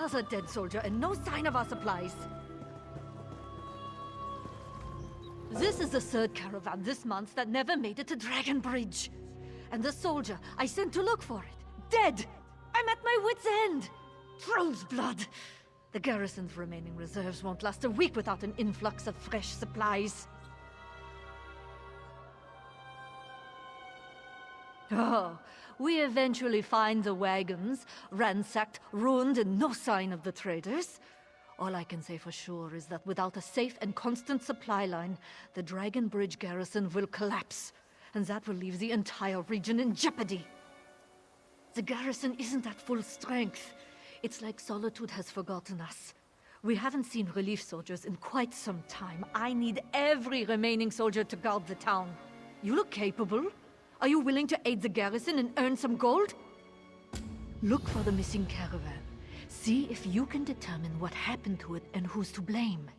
Another dead soldier and no sign of our supplies. This is the third caravan this month that never made it to Dragon Bridge. And the soldier I sent to look for it, dead! I'm at my wit's end! Troll's blood! The garrison's remaining reserves won't last a week without an influx of fresh supplies. Oh, we eventually find the wagons, ransacked, ruined, and no sign of the traders. All I can say for sure is that without a safe and constant supply line, the Dragon Bridge garrison will collapse, and that will leave the entire region in jeopardy. The garrison isn't at full strength. It's like Solitude has forgotten us. We haven't seen relief soldiers in quite some time. I need every remaining soldier to guard the town. You look capable. Are you willing to aid the garrison and earn some gold? Look for the missing caravan. See if you can determine what happened to it and who's to blame.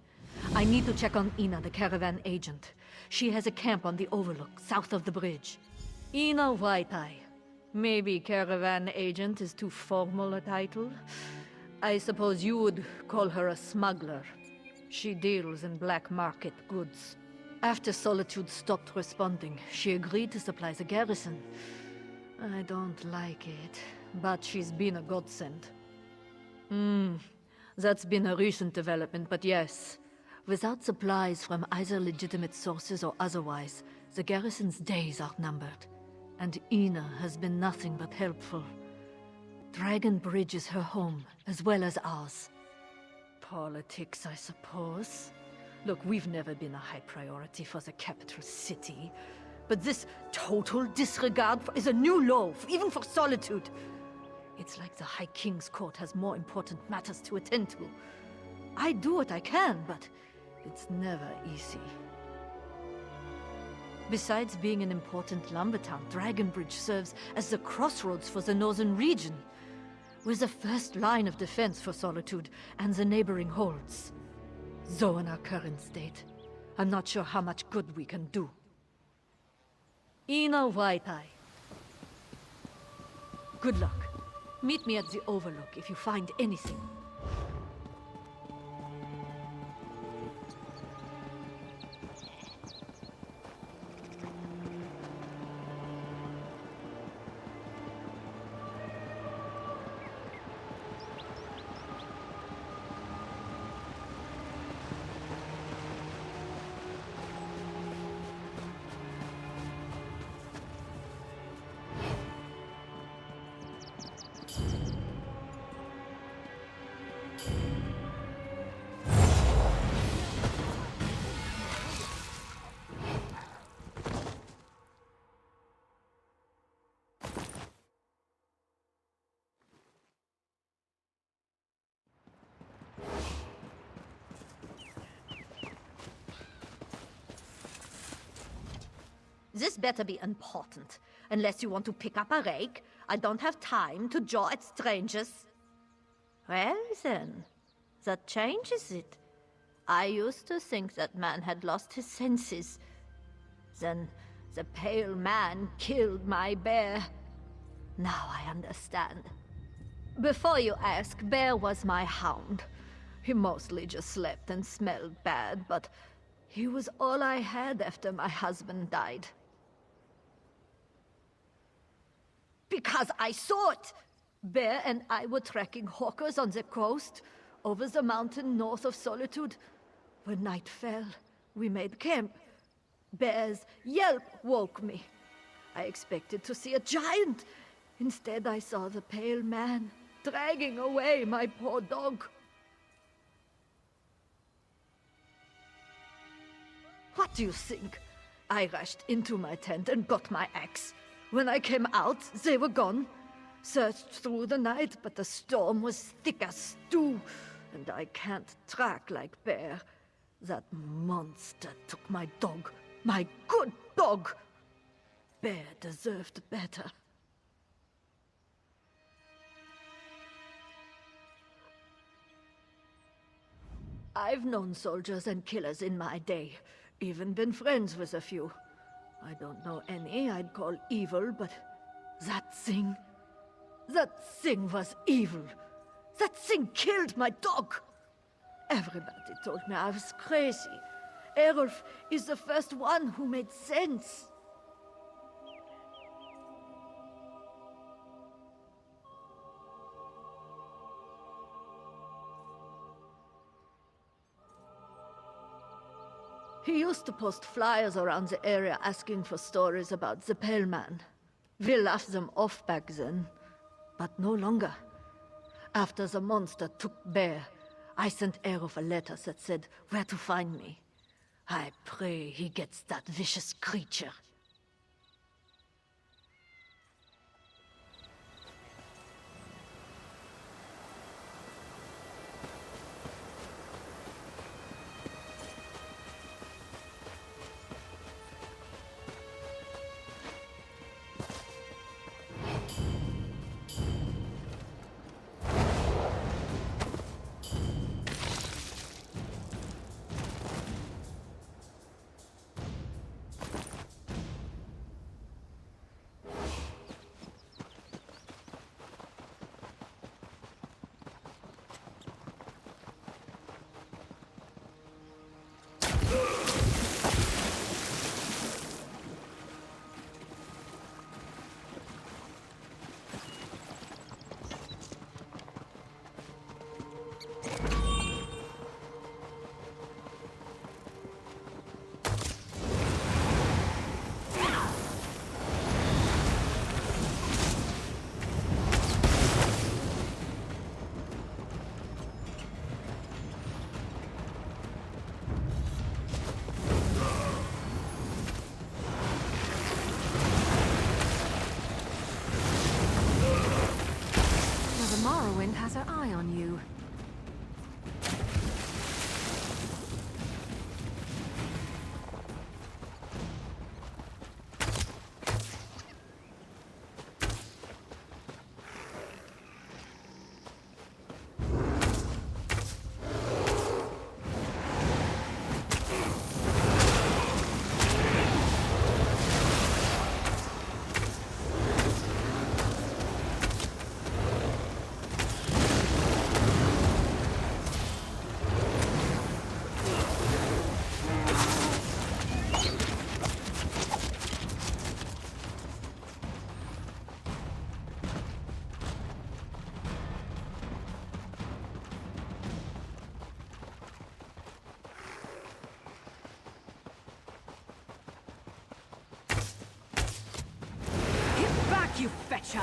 I need to check on Ina, the caravan agent. She has a camp on the overlook, south of the bridge. Ina White-Eye. Maybe caravan agent is too formal a title. I suppose you would call her a smuggler. She deals in black market goods. After Solitude stopped responding, she agreed to supply the garrison. I don't like it, but she's been a godsend. That's been a recent development, but yes. Without supplies from either legitimate sources or otherwise, the garrison's days are numbered. And Ina has been nothing but helpful. Dragon Bridge is her home, as well as ours. Politics, I suppose. Look, we've never been a high priority for the capital city. But this total disregard is a new low, even for Solitude. It's like the High King's Court has more important matters to attend to. I do what I can, but it's never easy. Besides being an important lumber town, Dragon Bridge serves as the crossroads for the northern region. We're the first line of defense for Solitude and the neighboring holds. Though in our current state, I'm not sure how much good we can do. Ina White-Eye. Good luck. Meet me at the overlook if you find anything. This better be important. Unless you want to pick up a rake, I don't have time to jaw at strangers. Well then, that changes it. I used to think that man had lost his senses. Then the pale man killed my bear. Now I understand. Before you ask, Bear was my hound. He mostly just slept and smelled bad, but he was all I had after my husband died. Because I saw it! Bear and I were tracking hawkers on the coast, over the mountain north of Solitude. When night fell, we made camp. Bear's yelp woke me. I expected to see a giant. Instead, I saw the pale man dragging away my poor dog. What do you think? I rushed into my tent and got my axe. When I came out, they were gone. Searched through the night, but the storm was thick as stew, and I can't track like Bear. That monster took my dog, my good dog. Bear deserved better. I've known soldiers and killers in my day, even been friends with a few. I don't know any I'd call evil, but that thing was evil. That thing killed my dog! Everybody told me I was crazy. Erulf is the first one who made sense. He used to post flyers around the area asking for stories about the Pale Man. We laughed them off back then, but no longer. After the monster took Bear, I sent Erulf a letter that said where to find me. I pray he gets that vicious creature. Wind has her eye on you. You fetcher!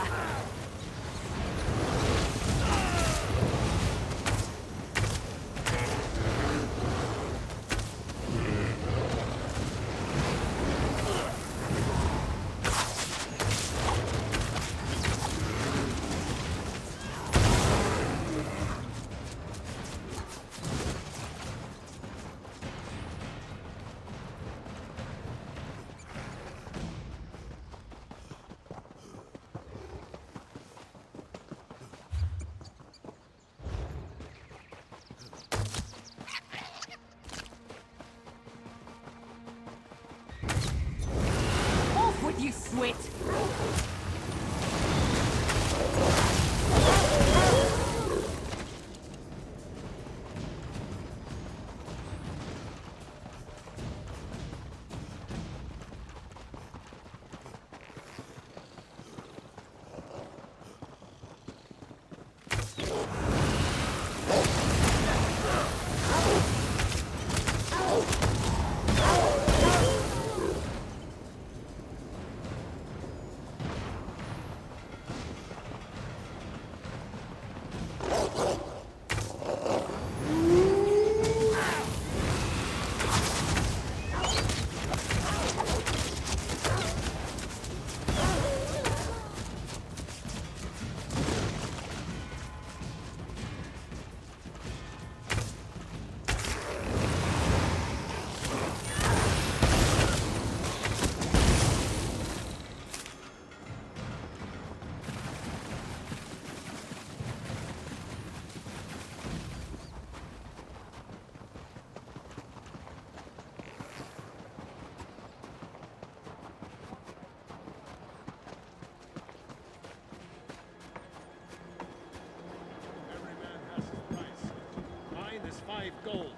PS5 gold.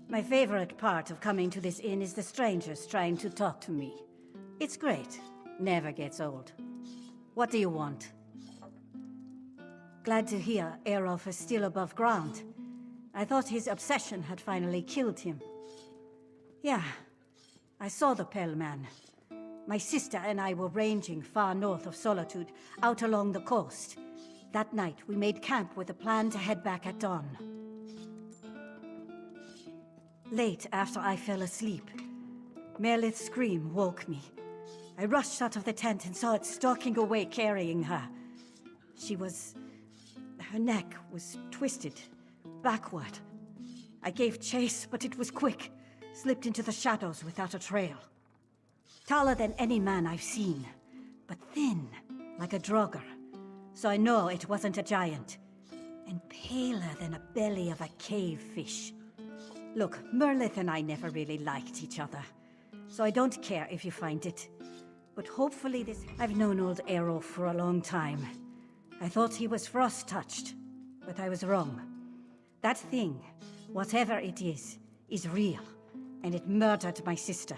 My favorite part of coming to this inn is the strangers trying to talk to me. It's great. Never gets old. What do you want? Glad to hear Erof is still above ground. I thought his obsession had finally killed him. Yeah, I saw the Pale Man. My sister and I were ranging far north of Solitude, out along the coast. That night, we made camp with a plan to head back at dawn. Late after I fell asleep, Merlith's scream woke me. I rushed out of the tent and saw it stalking away, carrying her. Her neck was twisted, backward. I gave chase, but it was quick. Slipped into the shadows without a trail. Taller than any man I've seen, but thin, like a draugr. So I know it wasn't a giant. And paler than a belly of a cave fish. Look, Merlith and I never really liked each other, so I don't care if you find it. But hopefully I've known old Erof for a long time. I thought he was frost-touched, but I was wrong. That thing, whatever it is real, and it murdered my sister.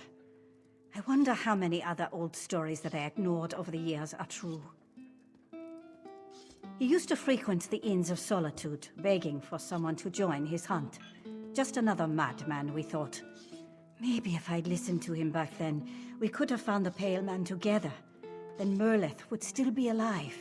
I wonder how many other old stories that I ignored over the years are true. He used to frequent the Inns of Solitude, begging for someone to join his hunt. Just another madman, we thought. Maybe if I'd listened to him back then, we could have found the Pale Man together. Then Merlith would still be alive.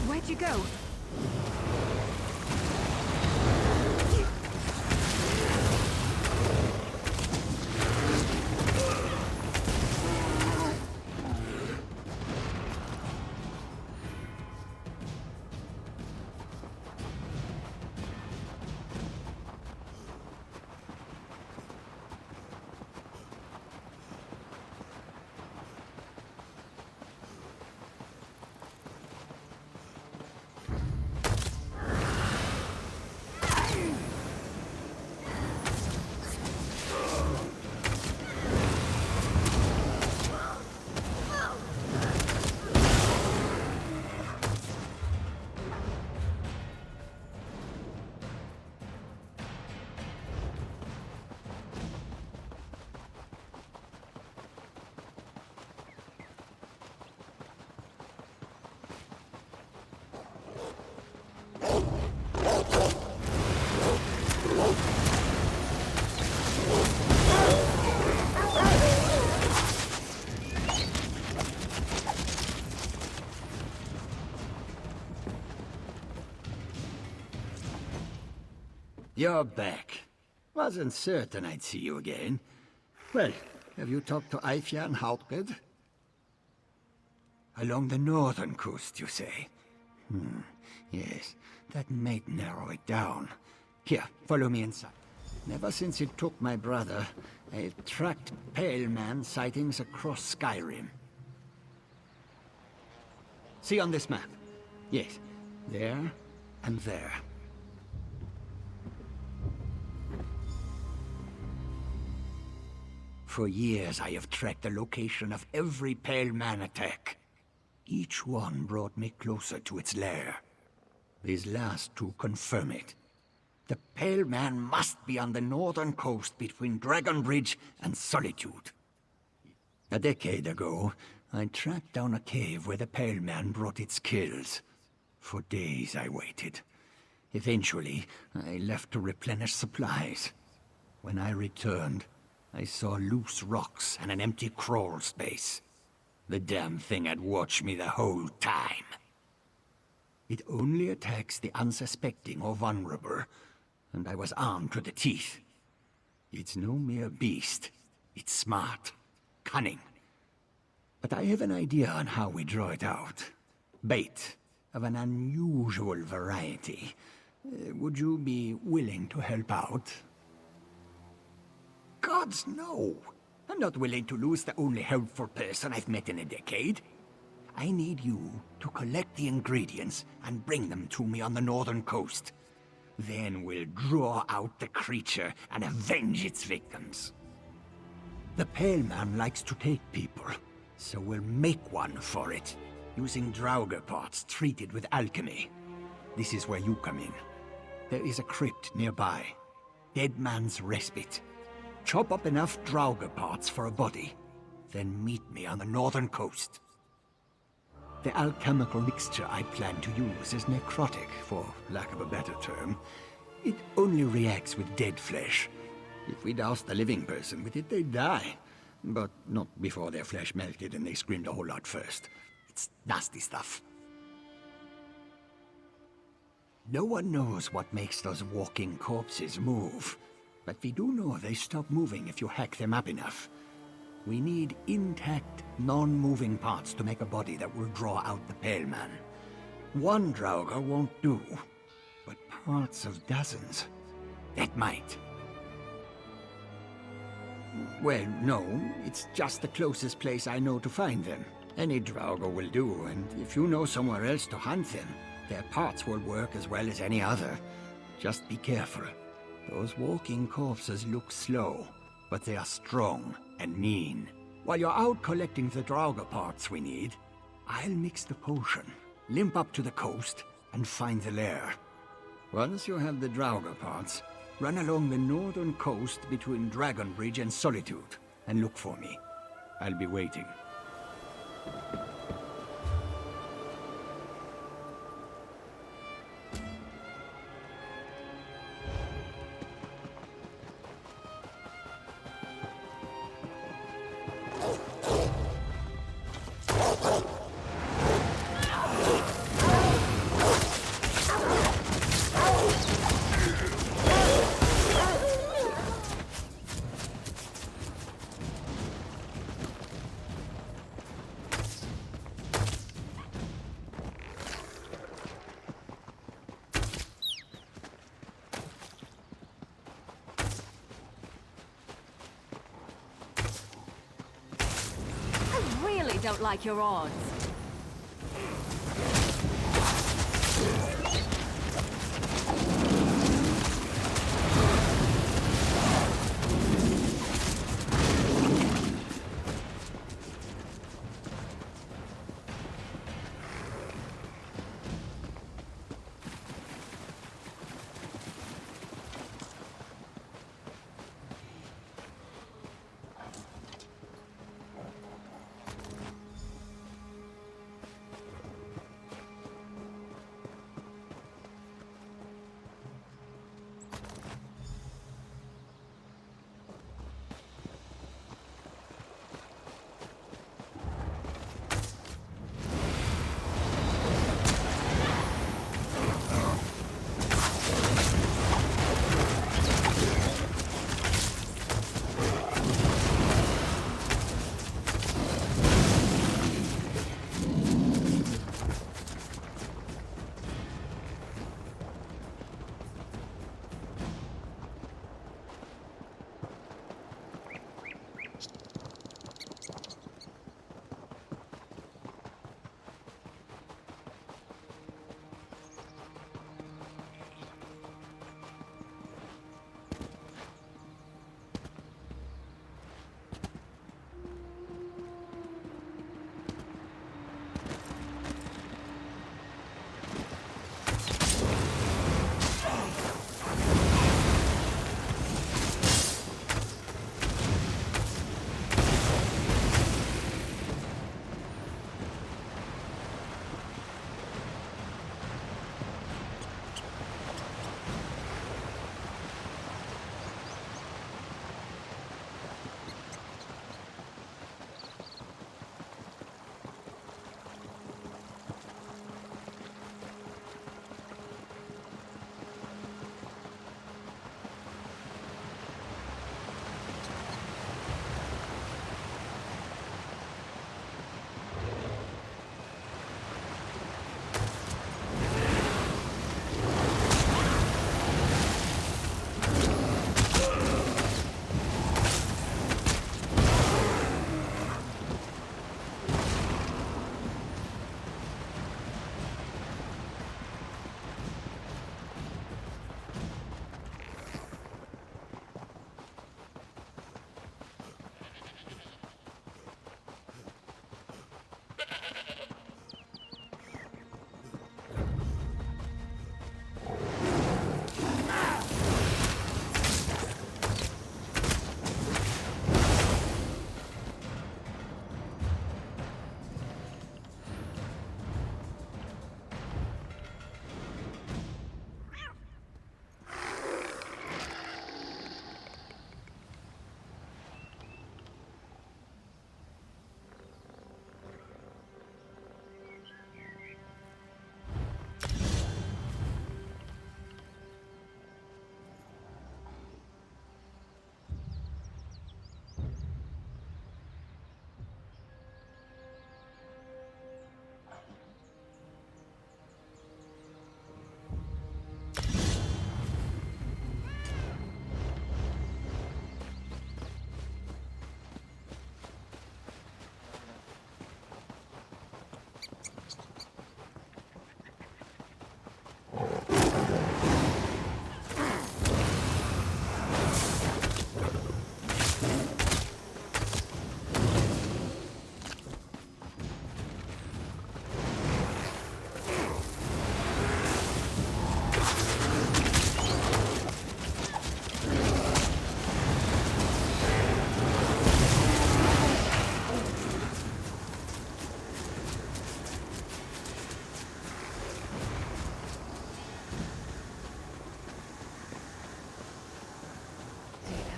Where'd you go? You're back. Wasn't certain I'd see you again. Well, have you talked to Eifja and Hauptred? Along the northern coast, you say? Yes, that might narrow it down. Here, follow me inside. Ever since it took my brother, I've tracked Pale Man sightings across Skyrim. See on this map? Yes, there and there. For years I have tracked the location of every Pale Man attack. Each one brought me closer to its lair. These last two confirm it. The Pale Man must be on the northern coast between Dragon Bridge and Solitude. A decade ago, I tracked down a cave where the Pale Man brought its kills. For days I waited. Eventually, I left to replenish supplies. When I returned, I saw loose rocks and an empty crawl space. The damn thing had watched me the whole time. It only attacks the unsuspecting or vulnerable, and I was armed to the teeth. It's no mere beast. It's smart, cunning. But I have an idea on how we draw it out. Bait of an unusual variety. Would you be willing to help out? Gods, no! I'm not willing to lose the only helpful person I've met in a decade. I need you to collect the ingredients and bring them to me on the northern coast. Then we'll draw out the creature and avenge its victims. The Pale Man likes to take people, so we'll make one for it, using Draugr parts treated with alchemy. This is where you come in. There is a crypt nearby. Dead Man's Respite. Chop up enough Draugr parts for a body, then meet me on the northern coast. The alchemical mixture I plan to use is necrotic, for lack of a better term. It only reacts with dead flesh. If we doused a living person with it, they'd die. But not before their flesh melted and they screamed a whole lot first. It's nasty stuff. No one knows what makes those walking corpses move. But we do know they stop moving if you hack them up enough. We need intact, non-moving parts to make a body that will draw out the Pale Man. One Draugr won't do, but parts of dozens. That might. Well, no, it's just the closest place I know to find them. Any Draugr will do, and if you know somewhere else to hunt them, their parts will work as well as any other. Just be careful. Those walking corpses look slow, but they are strong and mean. While you're out collecting the Draugr parts we need, I'll mix the potion, limp up to the coast, and find the lair. Once you have the Draugr parts, run along the northern coast between Dragon Bridge and Solitude, and look for me. I'll be waiting. Don't like your odds.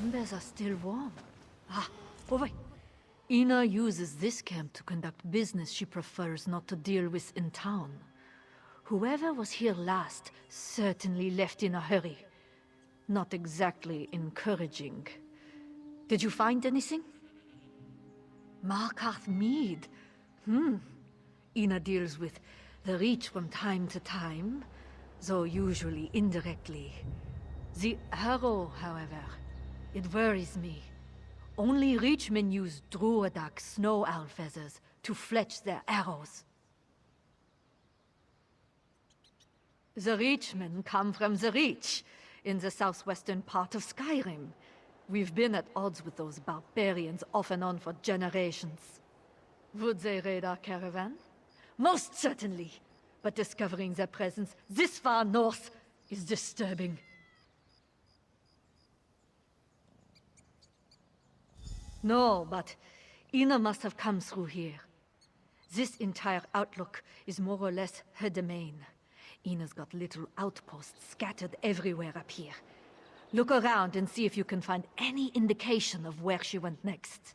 embers are still warm. Ah, over. Ina uses this camp to conduct business she prefers not to deal with in town. Whoever was here last certainly left in a hurry. Not exactly encouraging. Did you find anything? Markarth Mead. Ina deals with the Reach from time to time, though usually indirectly. The arrow, however, it worries me. Only Reachmen use Druidak snow owl feathers to fletch their arrows. The Reachmen come from the Reach, in the southwestern part of Skyrim. We've been at odds with those barbarians off and on for generations. Would they raid our caravan? Most certainly. But discovering their presence this far north is disturbing. No, but Ina must have come through here. This entire outlook is more or less her domain. Ina's got little outposts scattered everywhere up here. Look around and see if you can find any indication of where she went next.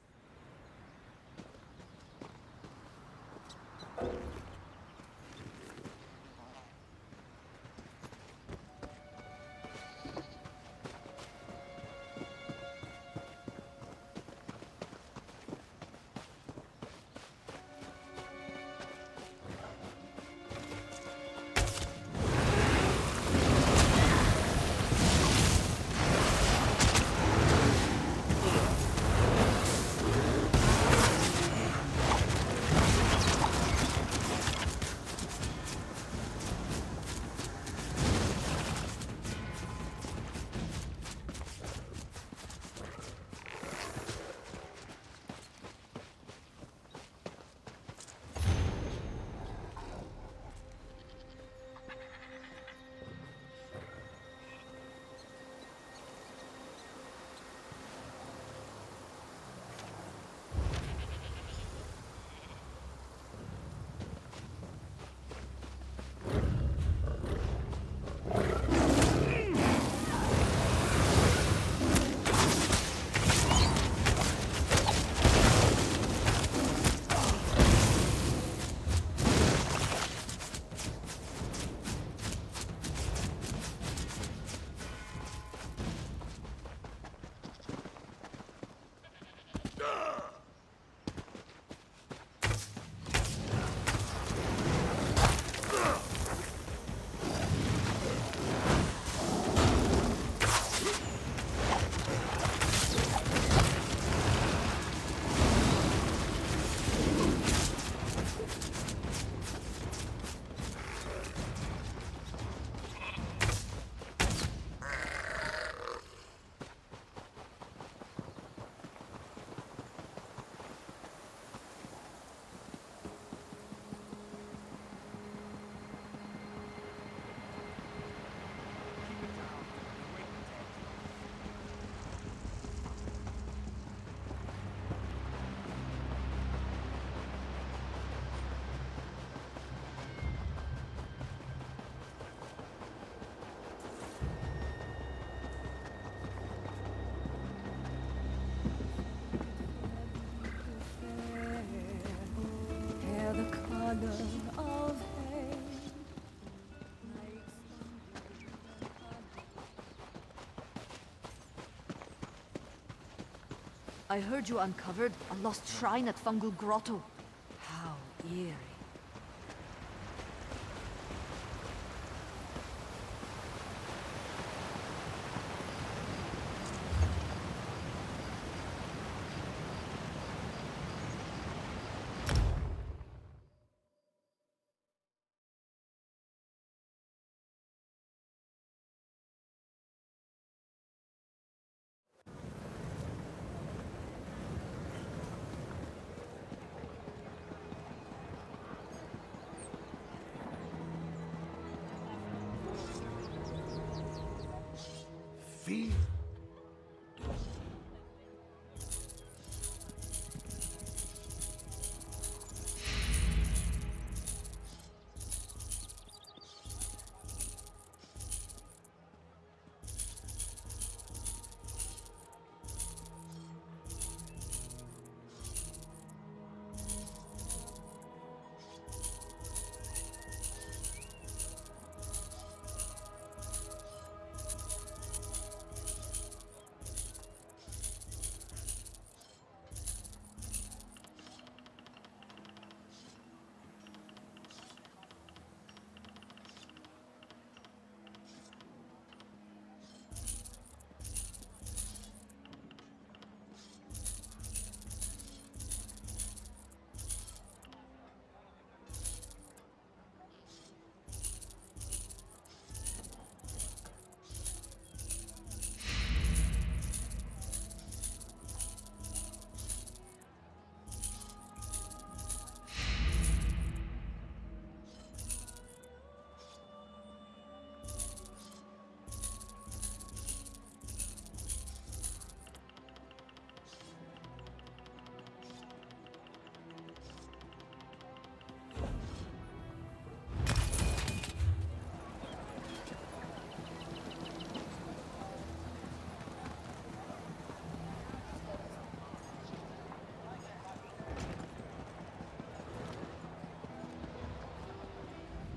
I heard you uncovered a lost shrine at Fungal Grotto. How eerie. Fear.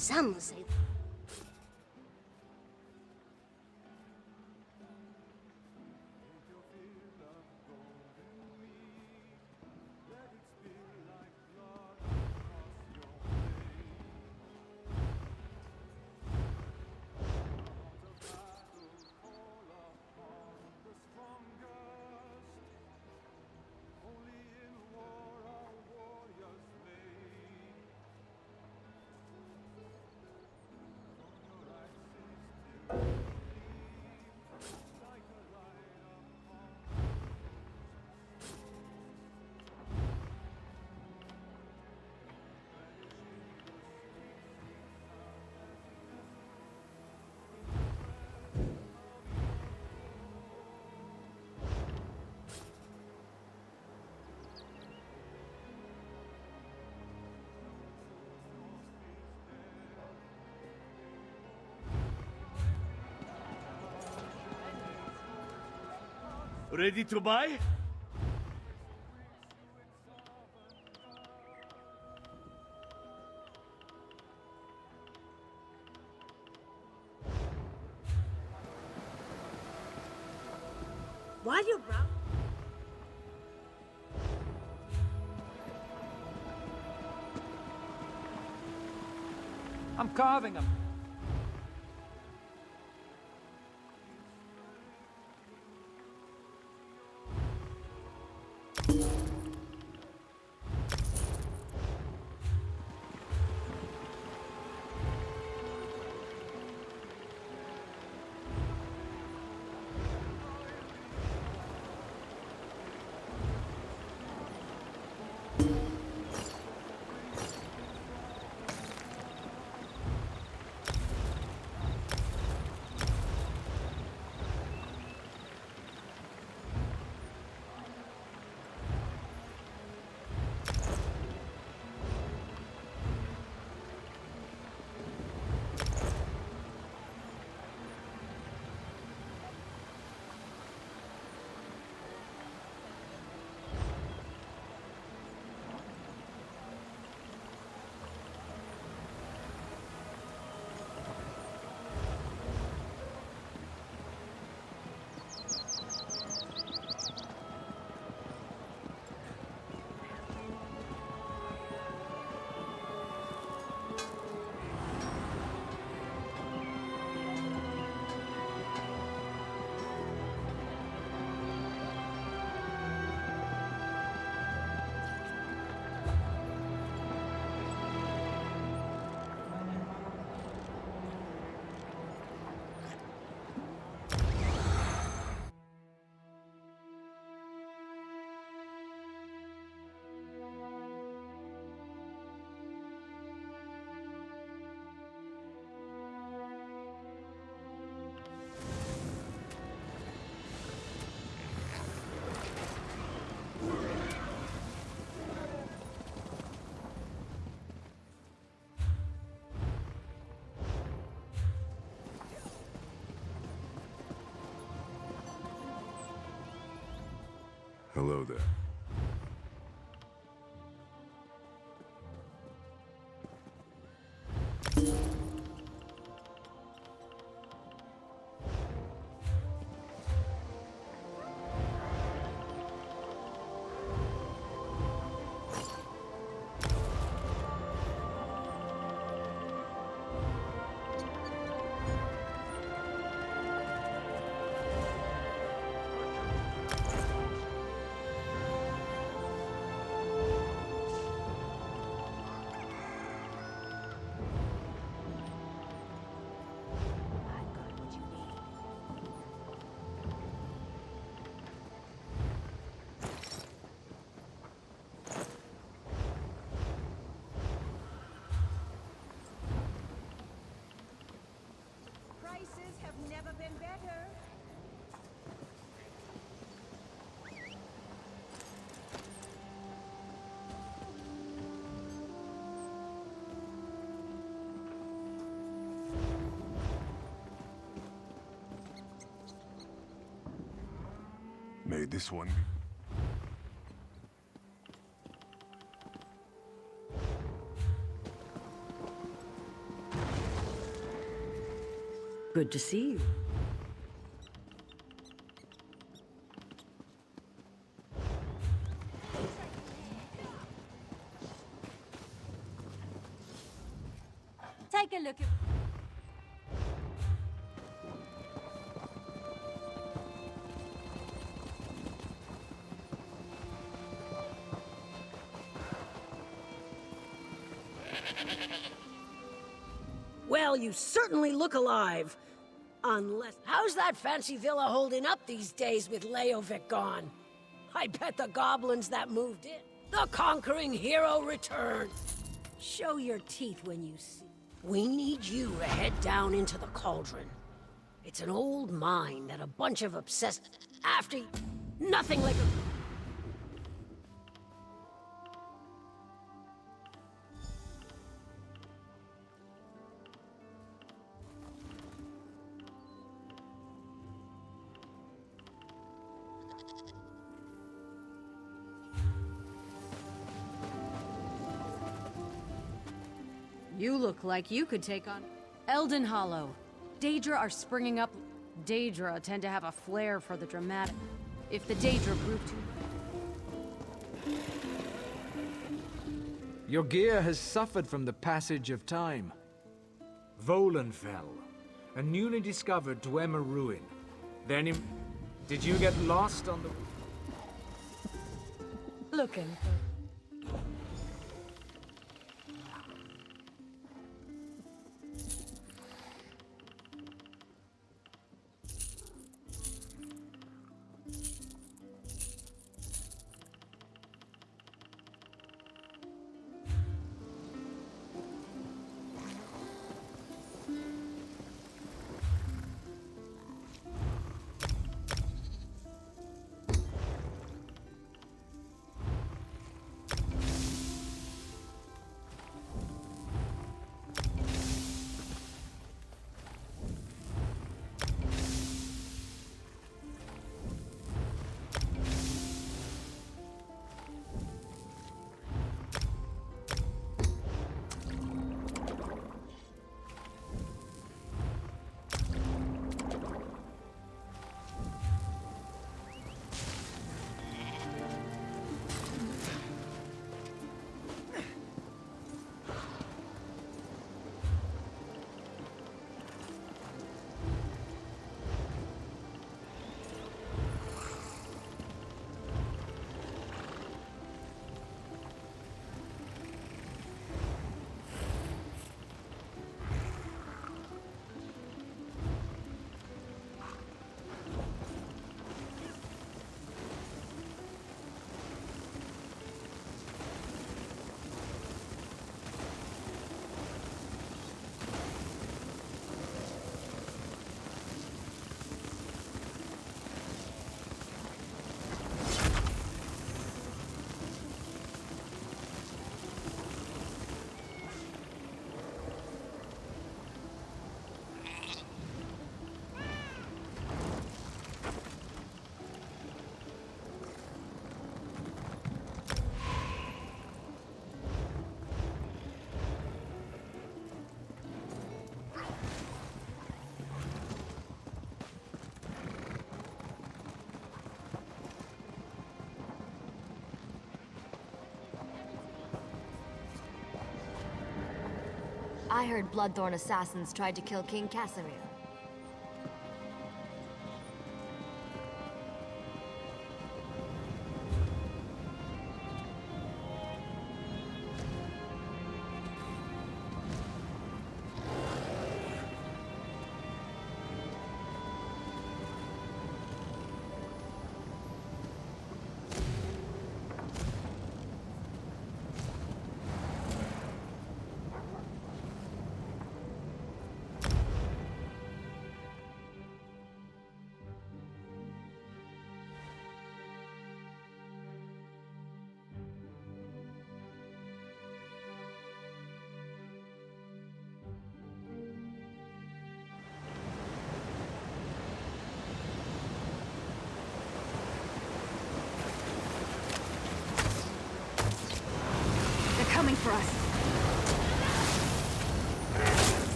Some will say. Ready to buy? While you're brown. I'm carving them. Hello there. Prices have never been better. May this one. Good to see you. Take a look at... Well, you certainly look alive. Unless... How's that fancy villa holding up these days with Leovic gone? I bet the goblins that moved in. The conquering hero returns. Show your teeth when you see. We need you to head down into the cauldron. It's an old mine that a bunch of obsessed... After... Nothing like a... You look like you could take on... Elden Hollow. Daedra are springing up... Daedra tend to have a flair for the dramatic. If the Daedra prove too... Your gear has suffered from the passage of time. Volenfell, a newly discovered Dwemer ruin. Then did you get lost on the... Looking for... I heard Bloodthorn assassins tried to kill King Casimir.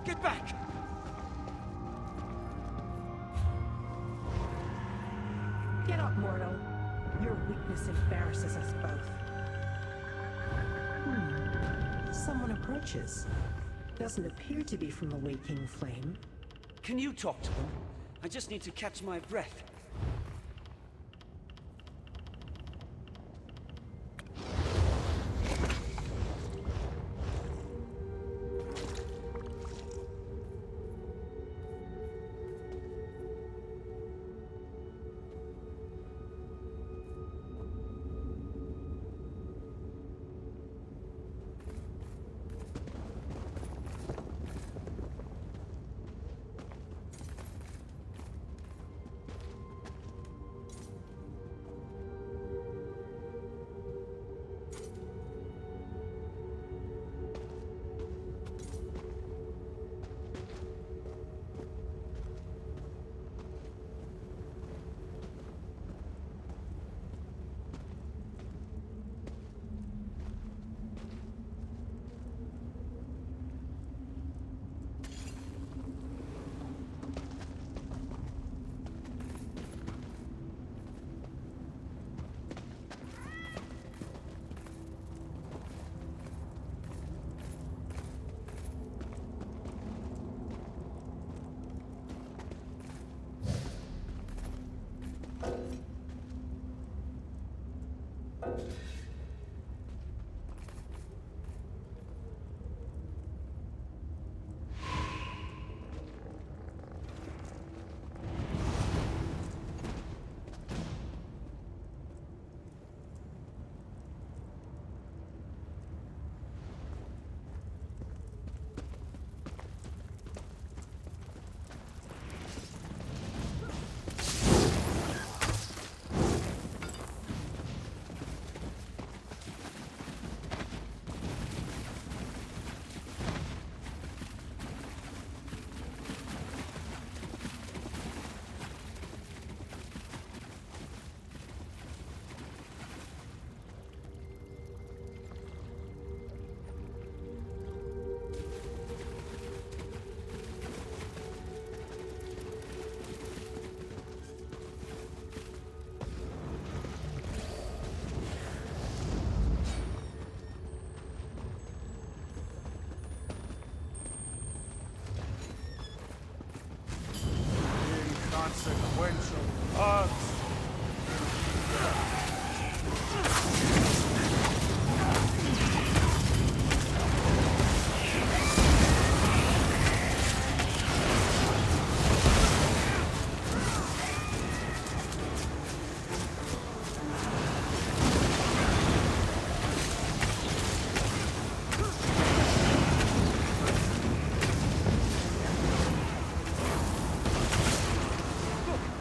Get back! Get up, mortal. Your weakness embarrasses us both. Someone approaches. Doesn't appear to be from the waking flame. Can you talk to them? I just need to catch my breath. Inconsequential odds.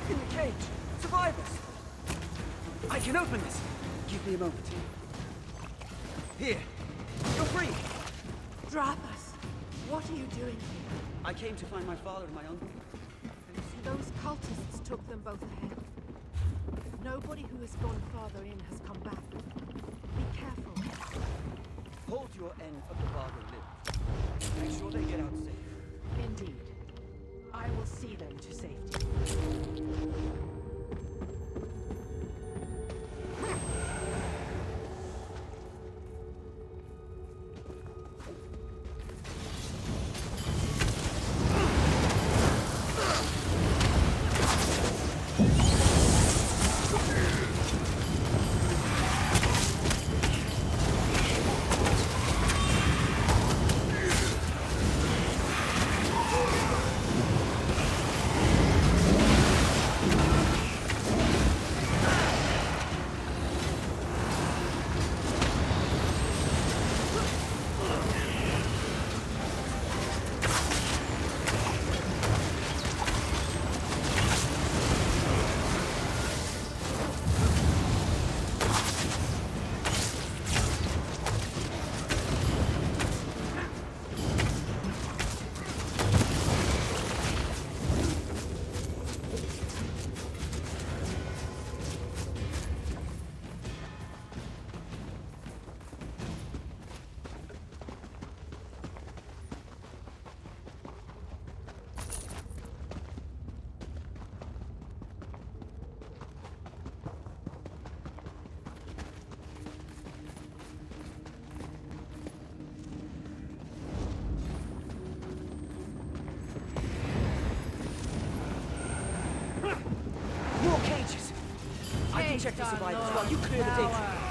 In the cage! Survivors! I can open this! Give me a moment. Here! You're free! Drop us. What are you doing here? I came to find my father and my uncle. Those cultists took them both ahead. Nobody who has gone farther in has come back. Be careful. Hold your end of the bargain, Liv. Make sure they get out safe. Indeed. I will see them to safety. Check the survivors while you clear the Daedra.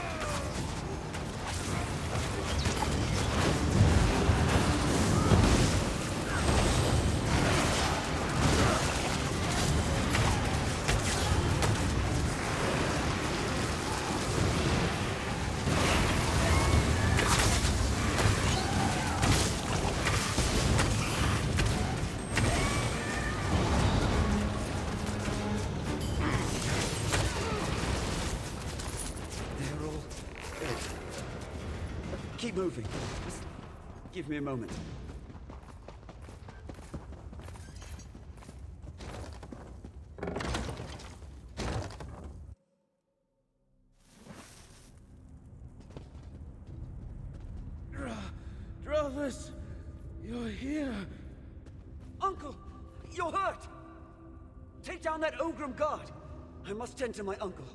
Keep moving. Just give me a moment. Drovus, you're here. Uncle, you're hurt. Take down that Ogrim guard. I must tend to my uncle.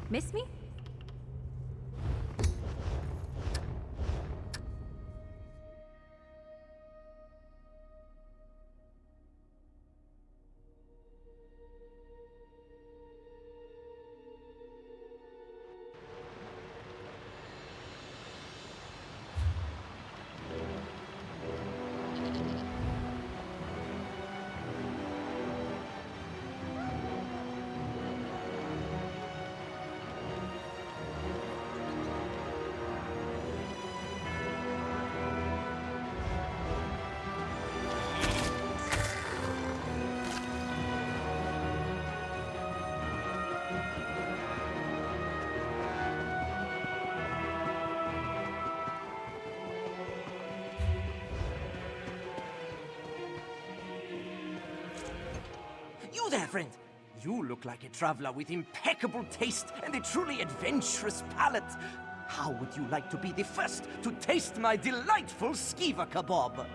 Miss me? Hello there, friend. You look like a traveler with impeccable taste and a truly adventurous palate. How would you like to be the first to taste my delightful skeever kebab?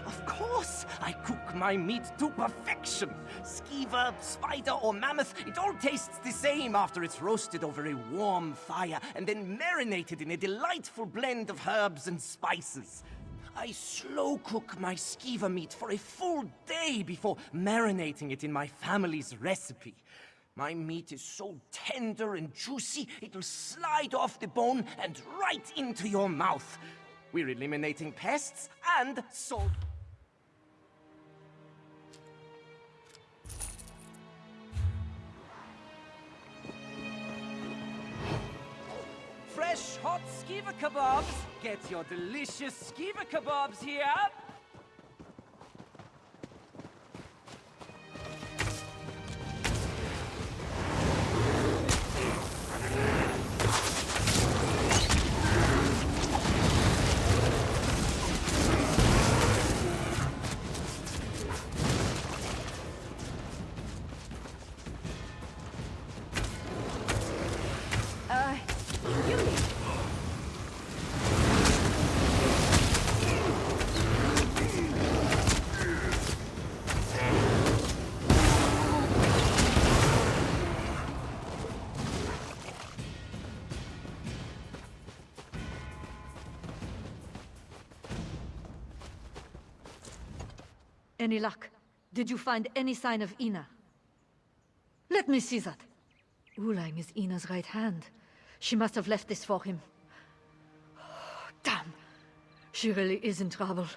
Of course, I cook my meat to perfection. Skeever, spider, or mammoth, it all tastes the same after it's roasted over a warm fire and then marinated in a delightful blend of herbs and spices. I slow cook my skeever meat for a full day before marinating it in my family's recipe. My meat is so tender and juicy, it'll slide off the bone and right into your mouth. We're eliminating pests and salt. Fresh, hot skeever kebabs. Get your delicious skeever kebabs here. Any luck? Did you find any sign of Ina? Let me see that. Ulang is Ina's right hand. She must have left this for him. Damn! She really is in trouble.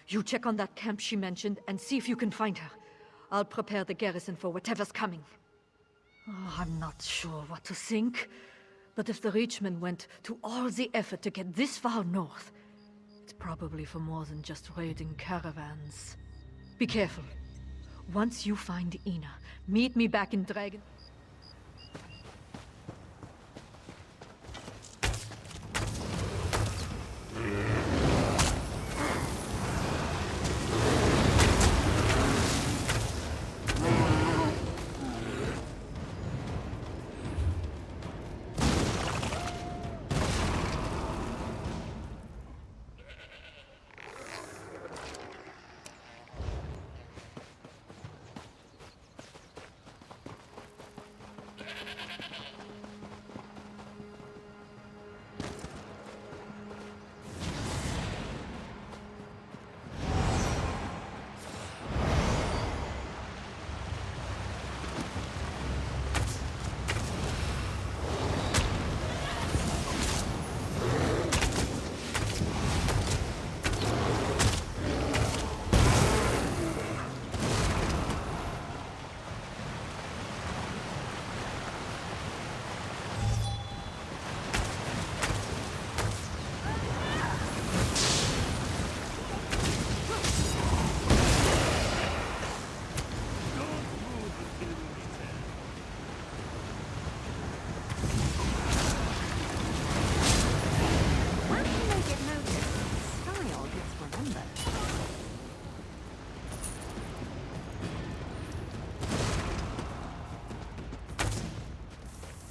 You check on that camp she mentioned and see if you can find her. I'll prepare the garrison for whatever's coming. Oh, I'm not sure what to think. But if the Reachmen went to all the effort to get this far north, it's probably for more than just raiding caravans. Be careful. Once you find Ina, meet me back in Dragon...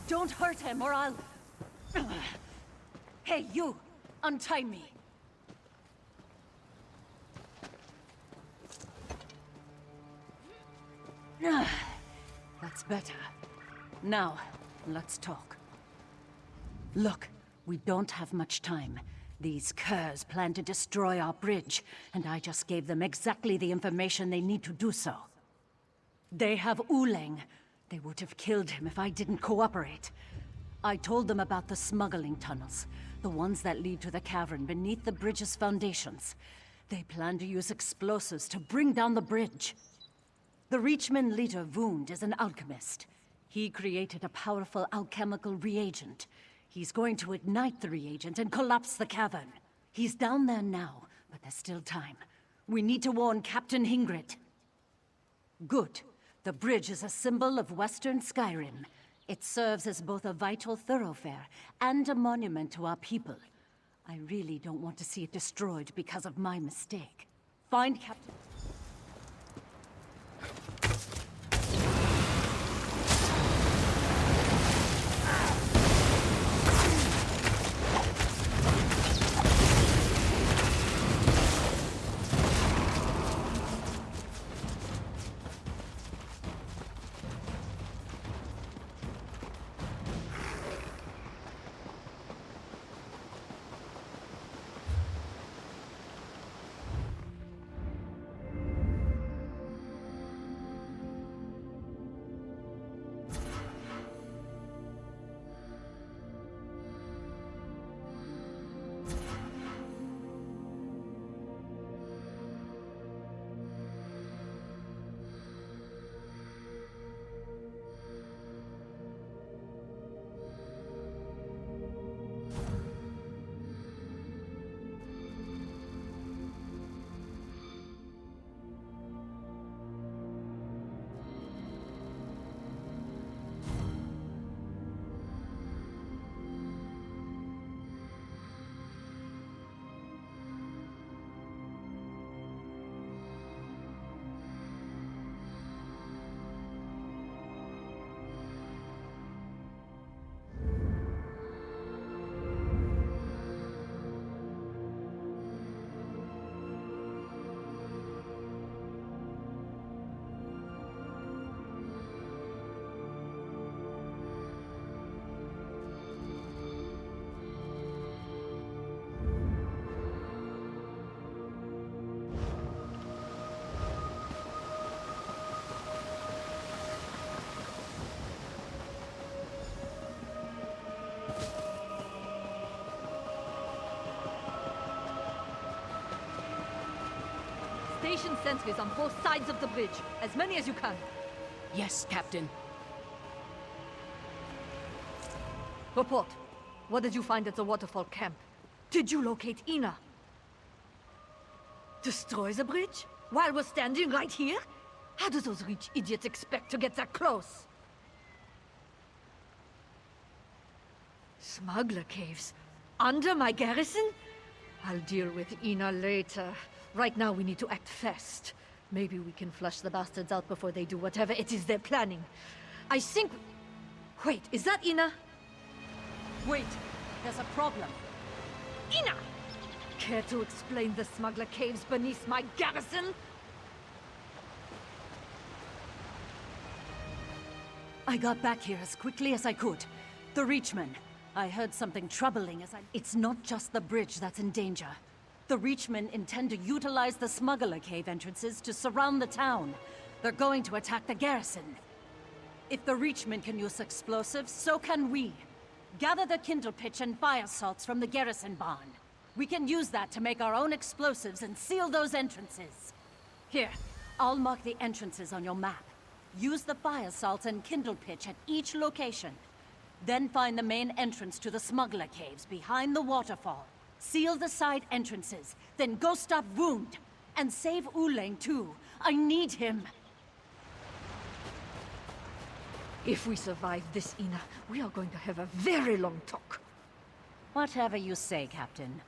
Don't hurt him, or I'll... Hey, you! Untie me! That's better. Now, let's talk. Look, we don't have much time. These curs plan to destroy our bridge, and I just gave them exactly the information they need to do so. They have Ulang. They would have killed him if I didn't cooperate. I told them about the smuggling tunnels, the ones that lead to the cavern beneath the bridge's foundations. They plan to use explosives to bring down the bridge. The Reachman leader, Wound, is an alchemist. He created a powerful alchemical reagent. He's going to ignite the reagent and collapse the cavern. He's down there now, but there's still time. We need to warn Captain Hingrid. Good. The bridge is a symbol of Western Skyrim. It serves as both a vital thoroughfare and a monument to our people. I really don't want to see it destroyed because of my mistake. Find Captain... Station sentries on both sides of the bridge. As many as you can. Yes, Captain. Report. What did you find at the waterfall camp? Did you locate Ina? Destroy the bridge? While we're standing right here? How do those rich idiots expect to get that close? Smuggler caves? Under my garrison? I'll deal with Ina later. Right now we need to act fast. Maybe we can flush the bastards out before they do whatever it is they're planning. I think... Wait, is that Ina? Wait, there's a problem. Ina! Care to explain the smuggler caves beneath my garrison? I got back here as quickly as I could. The Reachmen. I heard something troubling as I... It's not just the bridge that's in danger. The Reachmen intend to utilize the smuggler cave entrances to surround the town. They're going to attack the garrison. If the Reachmen can use explosives, so can we. Gather the kindle pitch and fire salts from the garrison barn. We can use that to make our own explosives and seal those entrances. Here, I'll mark the entrances on your map. Use the fire salts and kindle pitch at each location. Then find the main entrance to the smuggler caves behind the waterfall. Seal the side entrances, then go stop Wound. And save Uleng too. I need him. If we survive this, Ina, we are going to have a very long talk. Whatever you say, Captain.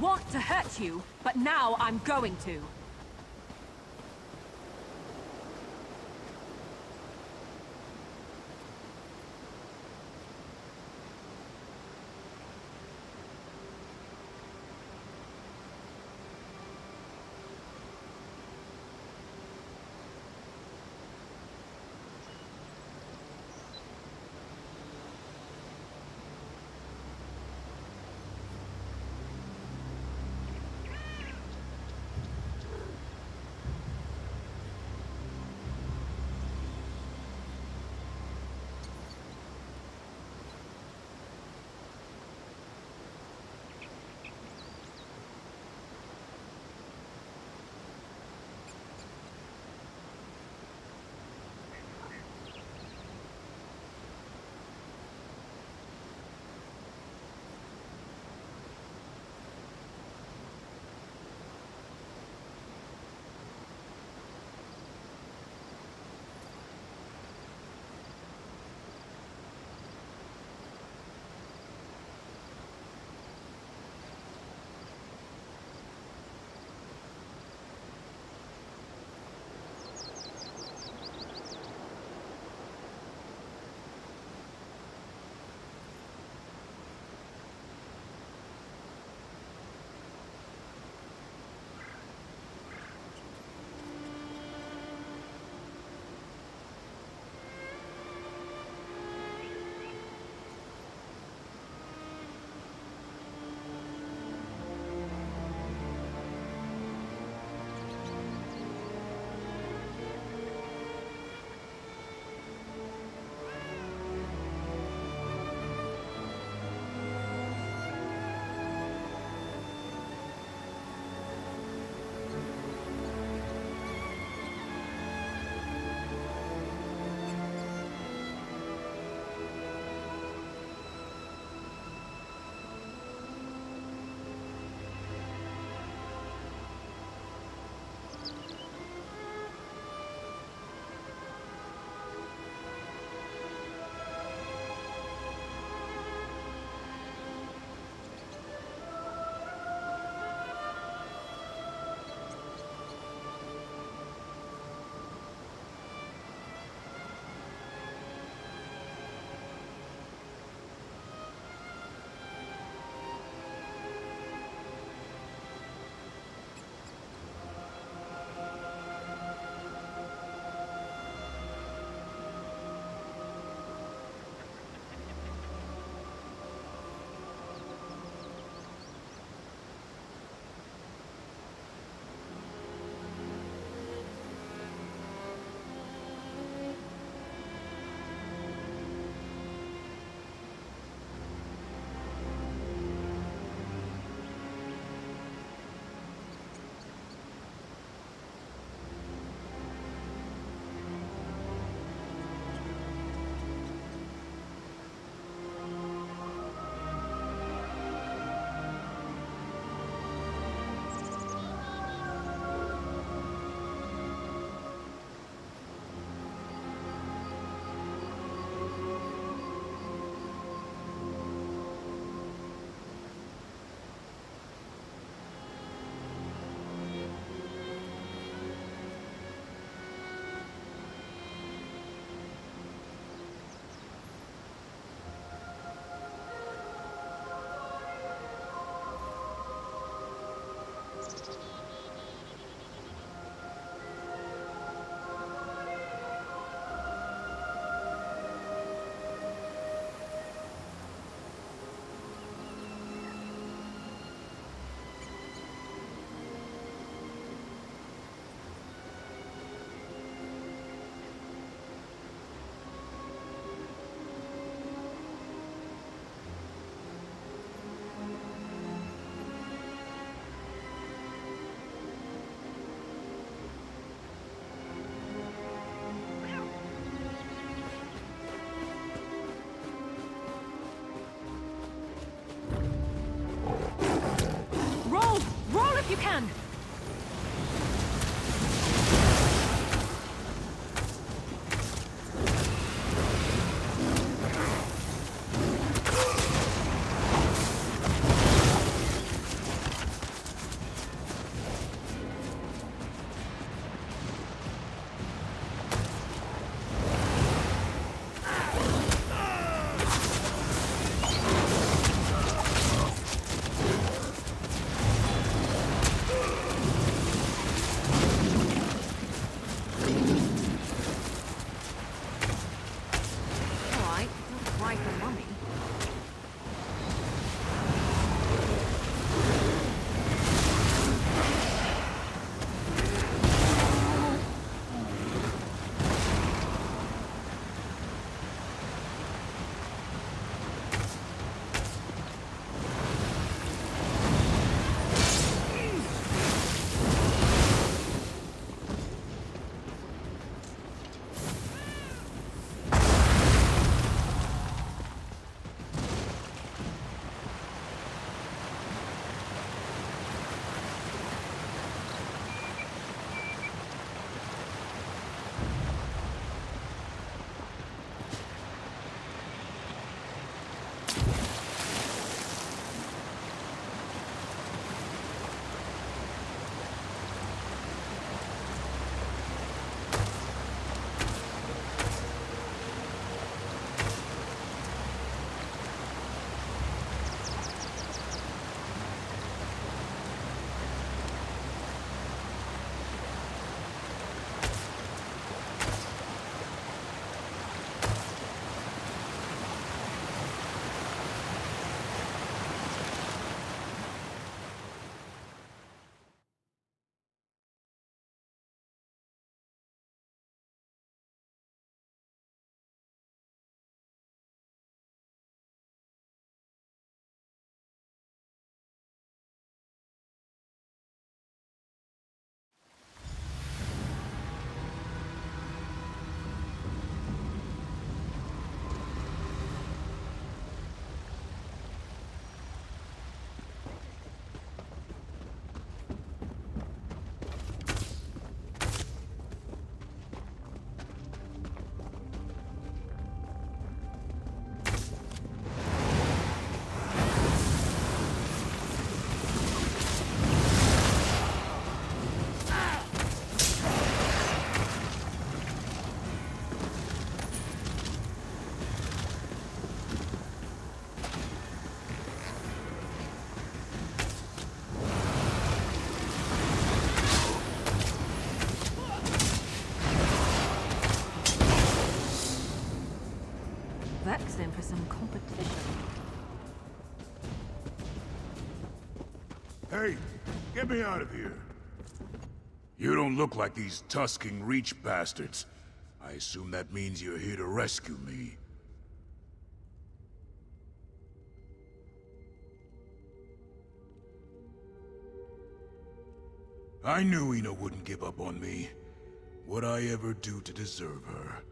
Want to hurt you, but now I'm going to. some competition. Hey, get me out of here. You don't look like these tusking Reach bastards. I assume that means you're here to rescue me. I knew Ina wouldn't give up on me. What'd I ever do to deserve her?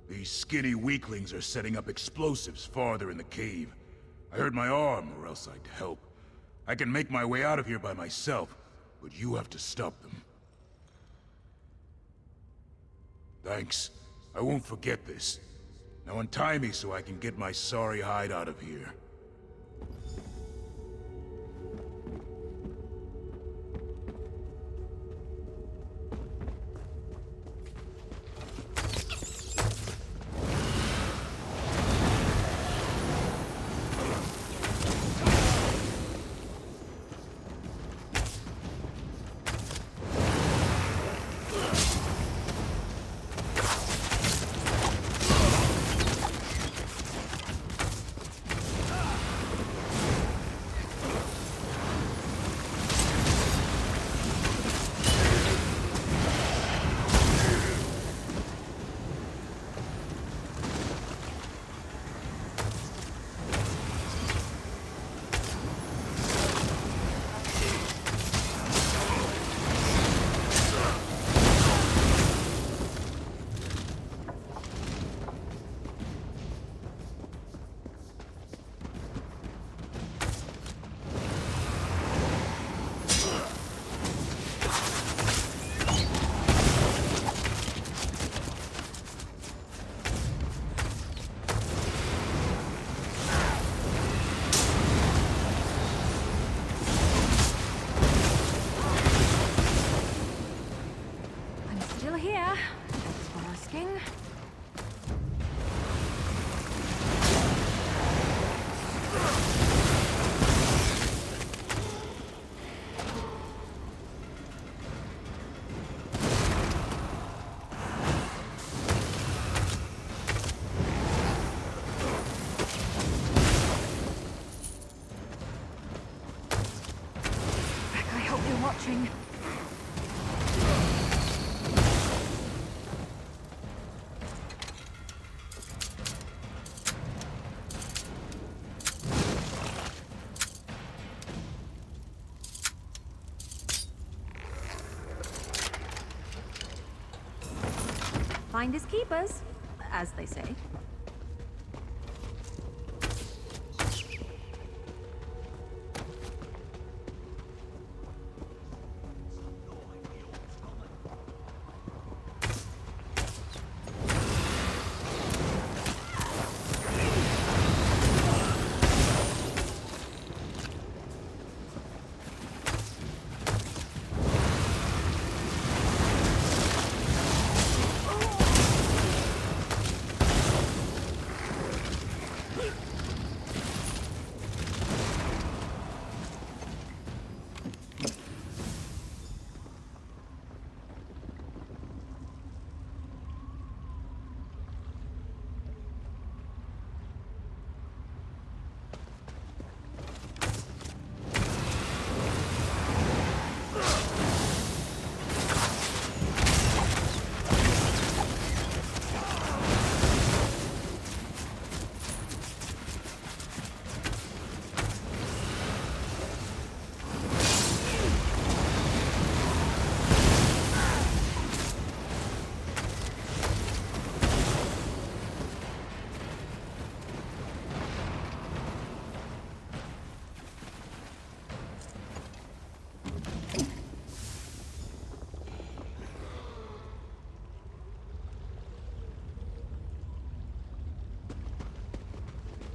These skinny weaklings are setting up explosives farther in the cave. I hurt my arm, or else I'd help. I can make my way out of here by myself, but you have to stop them. Thanks. I won't forget this. Now untie me so I can get my sorry hide out of here. Watching. Finders keepers, as they say.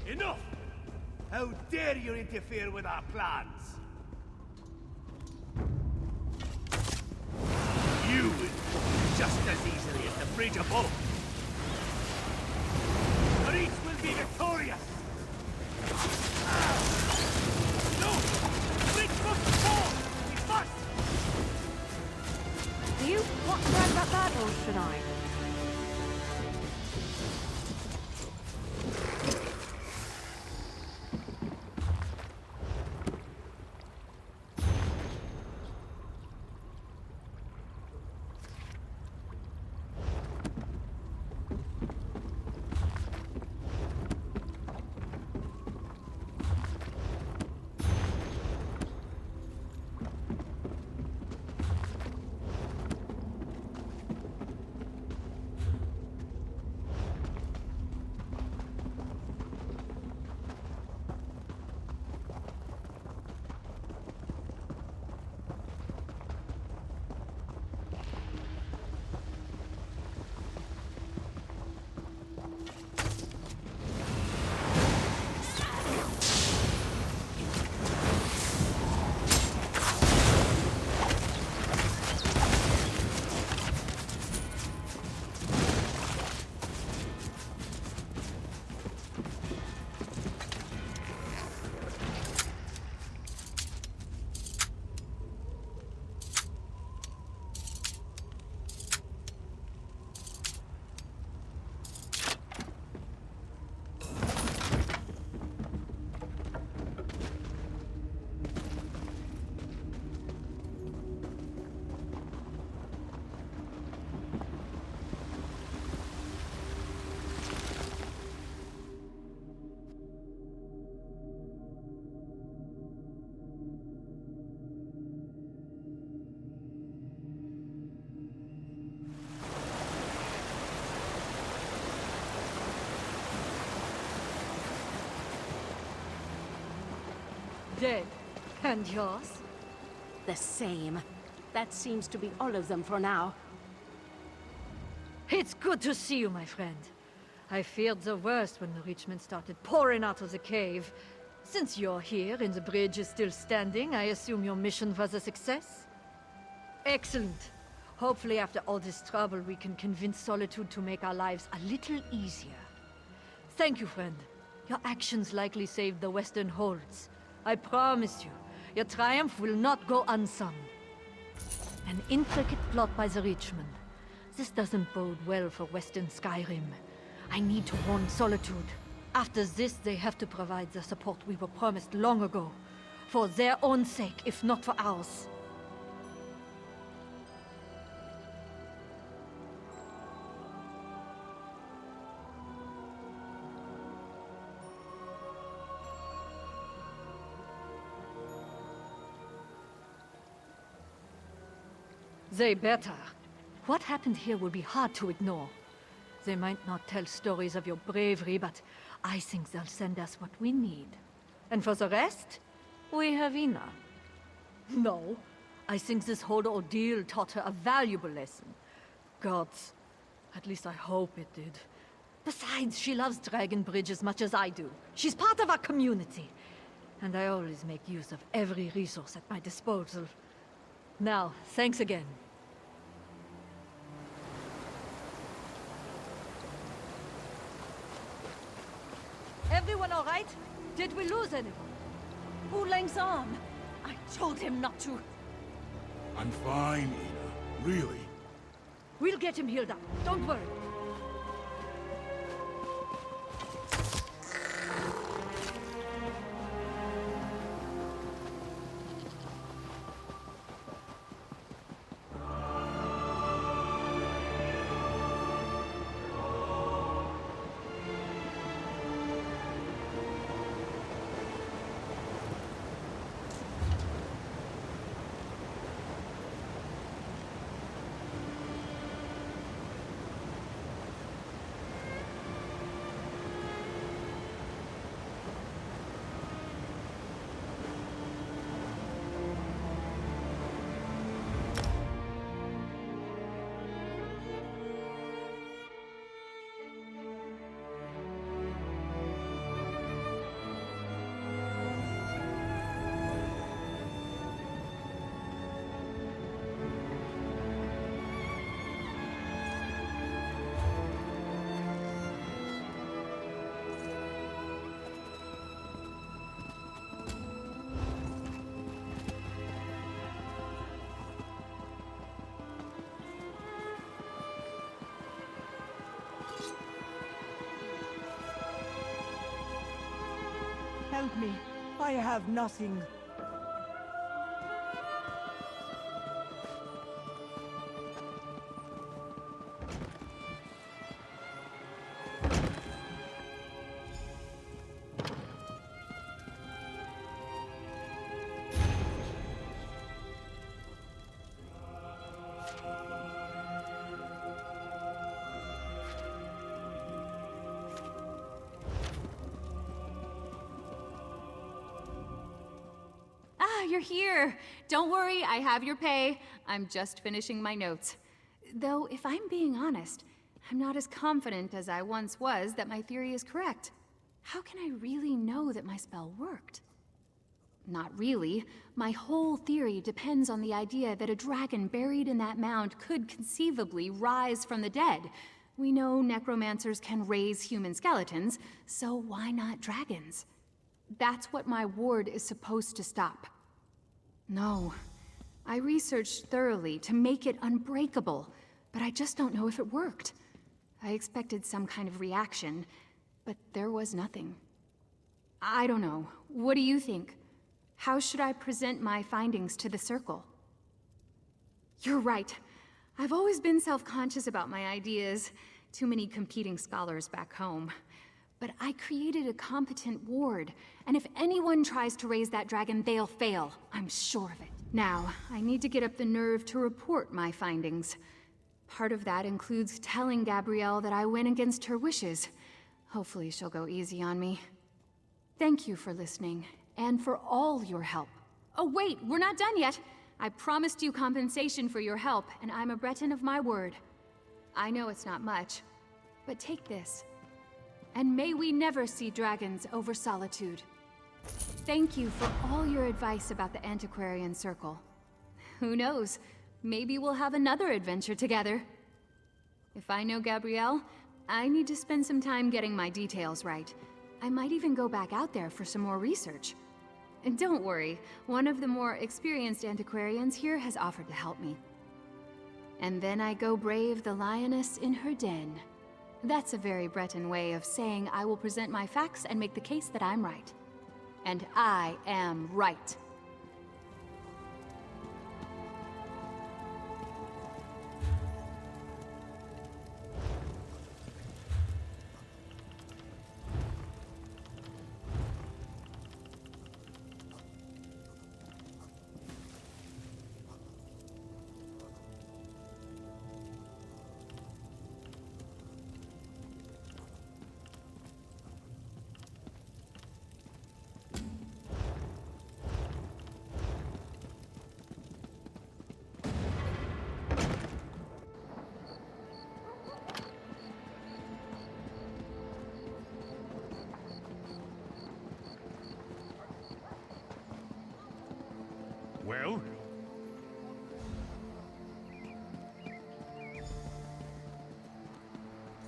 Enough! How dare you interfere with our plans? You would fall just as easily as the bridge above. The Reach will be victorious! No! The bridge must fall! We must! Do you want to run that battle, should I? dead. And yours? The same. That seems to be all of them for now. It's good to see you, my friend. I feared the worst when the Richmen started pouring out of the cave. Since you're here and the bridge is still standing, I assume your mission was a success? Excellent. Hopefully after all this trouble, we can convince Solitude to make our lives a little easier. Thank you, friend. Your actions likely saved the Western Holds. I promise you, your triumph will not go unsung. An intricate plot by the Richmen. This doesn't bode well for Western Skyrim. I need to warn Solitude. After this, they have to provide the support we were promised long ago. For their own sake, if not for ours. They better. What happened here will be hard to ignore. They might not tell stories of your bravery, but I think they'll send us what we need. And for the rest, we have Ina. No, I think this whole ordeal taught her a valuable lesson. Gods, at least I hope it did. Besides, she loves Dragon Bridge as much as I do. She's part of our community. And I always make use of every resource at my disposal. Now, thanks again. Everyone all right? Did we lose anyone? Who Lang's arm? I told him not to. I'm fine, Ina. Really. We'll get him healed up. Don't worry. Help me. I have nothing. You're here. Don't worry, I have your pay. I'm just finishing my notes. Though, if I'm being honest, I'm not as confident as I once was that my theory is correct. How can I really know that my spell worked? Not really. My whole theory depends on the idea that a dragon buried in that mound could conceivably rise from the dead. We know necromancers can raise human skeletons, so why not dragons? That's what my ward is supposed to stop. No. I researched thoroughly to make it unbreakable, but I just don't know if it worked. I expected some kind of reaction, but there was nothing. I don't know. What do you think? How should I present my findings to the Circle? You're right. I've always been self-conscious about my ideas. Too many competing scholars back home. But I created a competent ward, and if anyone tries to raise that dragon, they'll fail. I'm sure of it. Now, I need to get up the nerve to report my findings. Part of that includes telling Gabrielle that I went against her wishes. Hopefully she'll go easy on me. Thank you for listening, and for all your help. Oh wait, we're not done yet! I promised you compensation for your help, and I'm a Breton of my word. I know it's not much, but take this. And may we never see dragons over Solitude. Thank you for all your advice about the Antiquarian Circle. Who knows? Maybe we'll have another adventure together. If I know Gabrielle, I need to spend some time getting my details right. I might even go back out there for some more research. And don't worry, one of the more experienced antiquarians here has offered to help me. And then I go brave the lioness in her den. That's a very Breton way of saying I will present my facts and make the case that I'm right. And I am right. Well?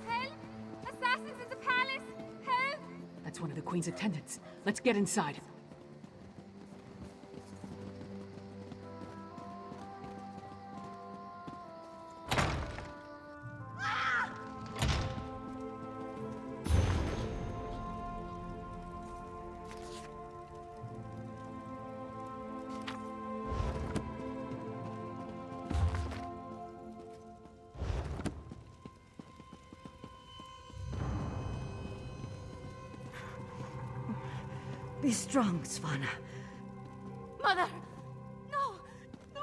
Help! Assassins at the palace! Help! That's one of the Queen's attendants. Let's get inside. Be strong, Svanna. Mother! No! No!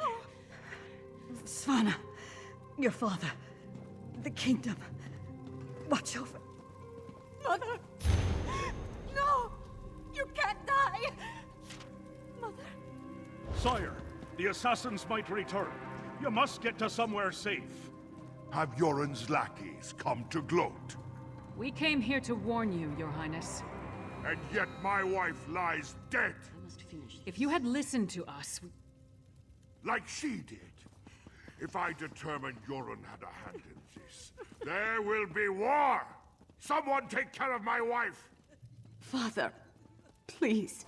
Svanna, your father, the kingdom. Watch over. Mother! No! You can't die! Mother! Sire, the assassins might return. You must get to somewhere safe. Have Yoren's lackeys come to gloat? We came here to warn you, Your Highness. And yet my wife lies dead. If you had listened to us, Like she did. If I determine Yoren had a hand in this, there will be war! Someone take care of my wife! Father, please.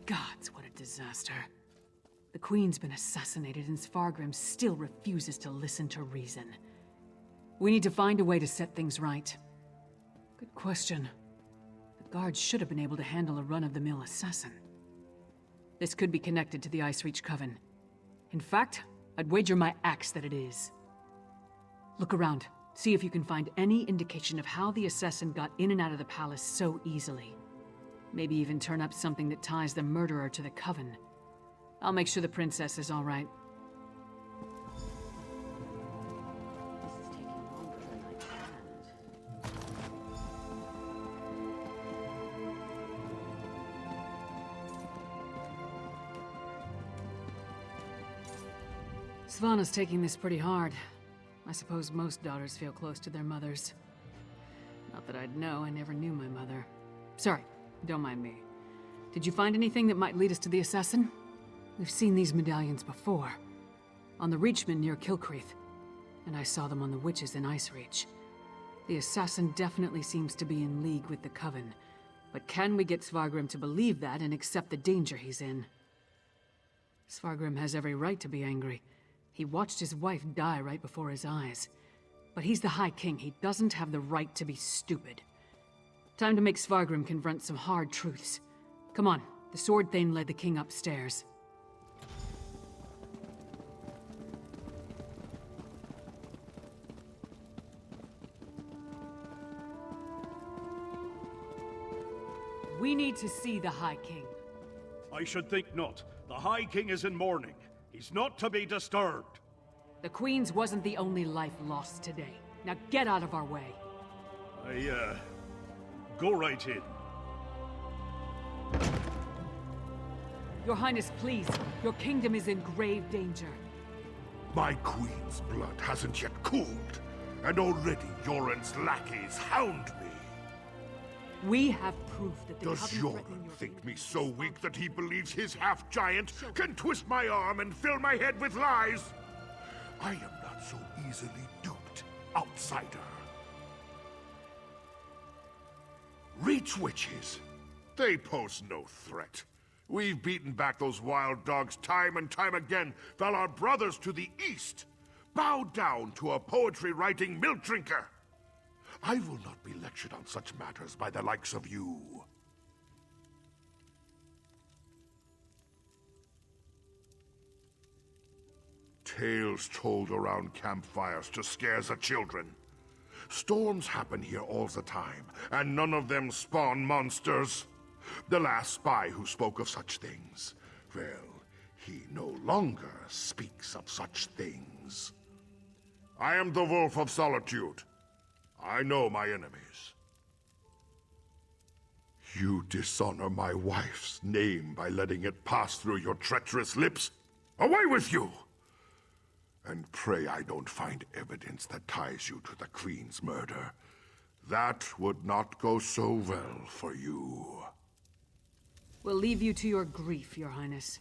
gods, what a disaster. The Queen's been assassinated and Svargrim still refuses to listen to reason. We need to find a way to set things right. Good question. The guards should have been able to handle a run-of-the-mill assassin. This could be connected to the Icereach Coven. In fact, I'd wager my axe that it is. Look around. See if you can find any indication of how the assassin got in and out of the palace so easily. Maybe even turn up something that ties the murderer to the Coven. I'll make sure the princess is all right. This is taking longer than I planned. Svanna's taking this pretty hard. I suppose most daughters feel close to their mothers. Not that I'd know, I never knew my mother. Sorry, don't mind me. Did you find anything that might lead us to the assassin? We've seen these medallions before. On the Reachman near Kilcreath. And I saw them on the witches in Icereach. The assassin definitely seems to be in league with the Coven. But can we get Svargrim to believe that and accept the danger he's in? Svargrim has every right to be angry. He watched his wife die right before his eyes. But he's the High King. He doesn't have the right to be stupid. Time to make Svargrim confront some hard truths. Come on, the Sword Thane led the king upstairs. We need to see the High King. I should think not. The High King is in mourning. He's not to be disturbed. The Queen's wasn't the only life lost today. Now get out of our way. Go right in. Your Highness, please. Your kingdom is in grave danger. My queen's blood hasn't yet cooled, and already Yoren's lackeys hound me. We have proof that the Does Covenant Yoren threatening your think me so weak that he believes his half-giant can twist my arm and fill my head with lies? I am not so easily duped, outsider. Reach witches. They pose no threat. We've beaten back those wild dogs time and time again, while our brothers to the east bow down to a poetry-writing milk drinker. I will not be lectured on such matters by the likes of you. Tales told around campfires to scare the children. Storms happen here all the time, and none of them spawn monsters. The last spy who spoke of such things, well, he no longer speaks of such things. I am the Wolf of Solitude. I know my enemies. You dishonor my wife's name by letting it pass through your treacherous lips. Away with you! And pray I don't find evidence that ties you to the Queen's murder. That would not go so well for you. We'll leave you to your grief, Your Highness.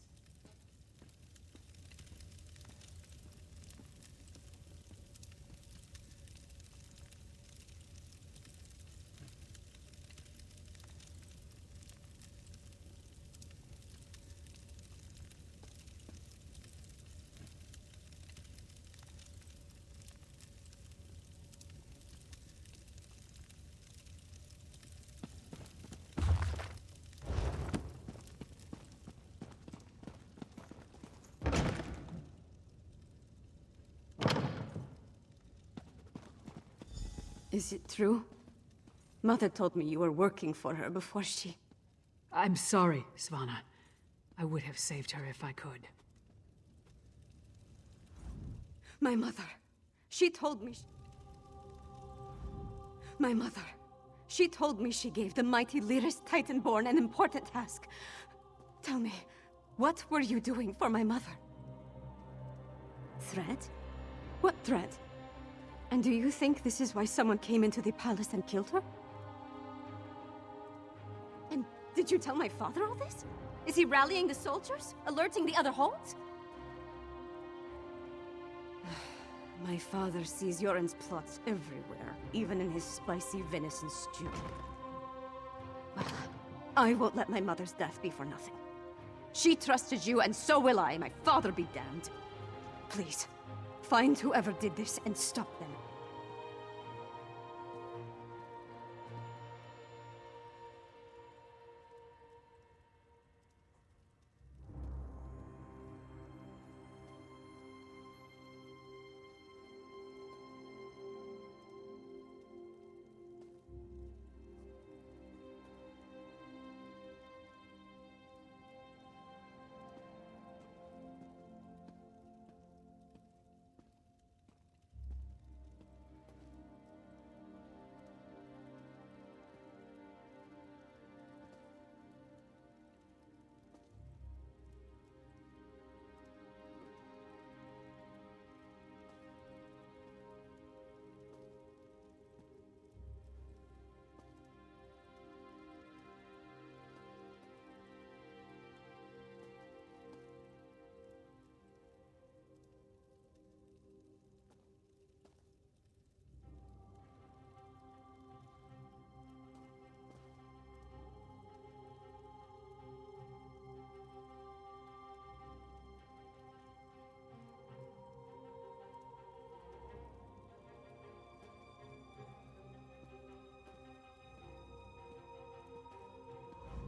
Is it true? Mother told me you were working for her before she... I'm sorry, Svanna. I would have saved her if I could. My mother. She told me... My mother. She told me she gave the mighty Lyris Titanborn an important task. Tell me, what were you doing for my mother? Threat? What threat? And do you think this is why someone came into the palace and killed her? And did you tell my father all this? Is he rallying the soldiers? Alerting the other holds? My father sees Yoren's plots everywhere, even in his spicy venison stew. Well, I won't let my mother's death be for nothing. She trusted you, and so will I. My father be damned. Please, find whoever did this and stop them.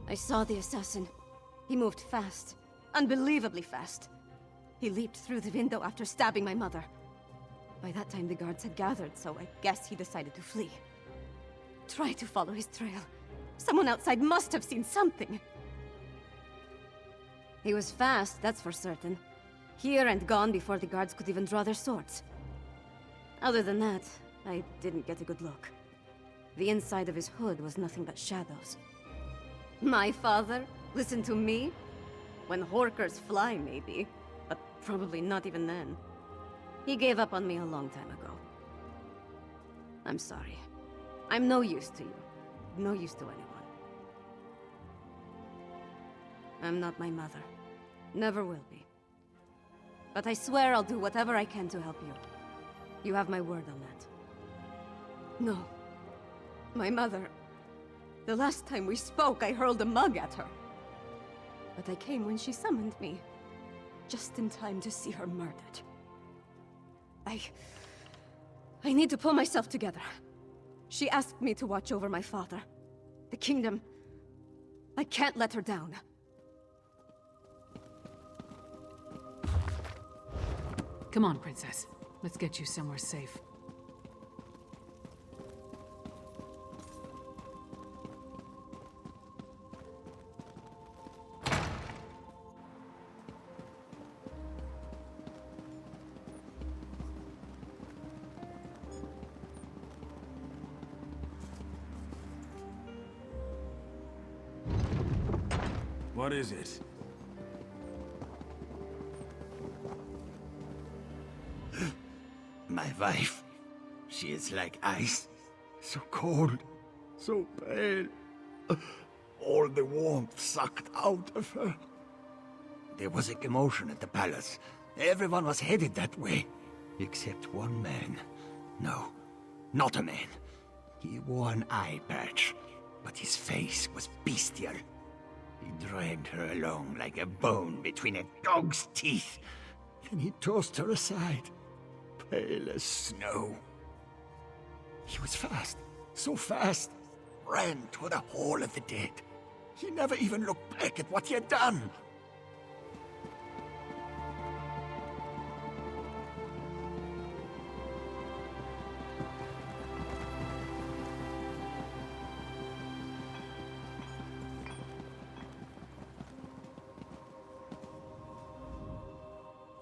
I saw the assassin. He moved fast. Unbelievably fast. He leaped through the window after stabbing my mother. By that time the guards had gathered, so I guess he decided to flee. Try to follow his trail. Someone outside must have seen something. He was fast, that's for certain. Here and gone before the guards could even draw their swords. Other than that, I didn't get a good look. The inside of his hood was nothing but shadows. My father? Listen to me? When Horkers fly, maybe. But probably not even then. He gave up on me a long time ago. I'm sorry. I'm no use to you. No use to anyone. I'm not my mother. Never will be. But I swear I'll do whatever I can to help you. You have my word on that. No. My mother... The last time we spoke, I hurled a mug at her. But I came when she summoned me. Just in time to see her murdered. I need to pull myself together. She asked me to watch over my father. The kingdom... I can't let her down. Come on, Princess. Let's get you somewhere safe. What is it? My wife. She is like ice. So cold. So pale. All the warmth sucked out of her. There was a commotion at the palace. Everyone was headed that way. Except one man. No, not a man. He wore an eye patch, but his face was bestial. He dragged her along like a bone between a dog's teeth. Then he tossed her aside, pale as snow. He was fast, so fast, ran to the Hall of the Dead. He never even looked back at what he had done.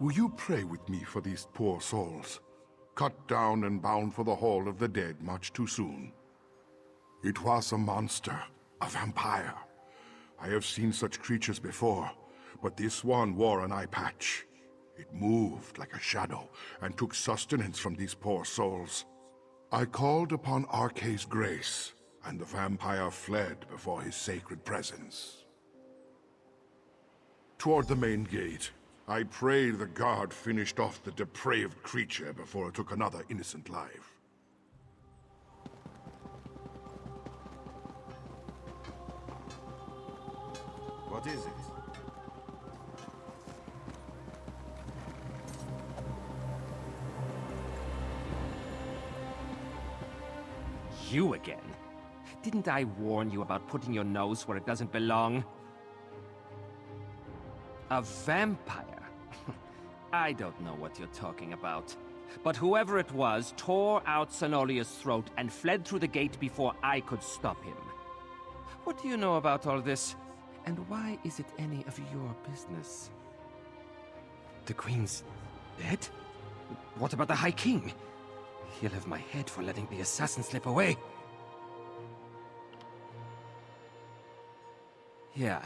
Will you pray with me for these poor souls? Cut down and bound for the Hall of the Dead much too soon. It was a monster, a vampire. I have seen such creatures before, but this one wore an eye patch. It moved like a shadow and took sustenance from these poor souls. I called upon Arkay's grace, and the vampire fled before his sacred presence. Toward the main gate, I pray the guard finished off the depraved creature before it took another innocent life. What is it? You again? Didn't I warn you about putting your nose where it doesn't belong? A vampire? I don't know what you're talking about. But whoever it was tore out Cenolia's throat and fled through the gate before I could stop him. What do you know about all this? And why is it any of your business? The Queen's dead? What about the High King? He'll have my head for letting the assassin slip away. Yeah.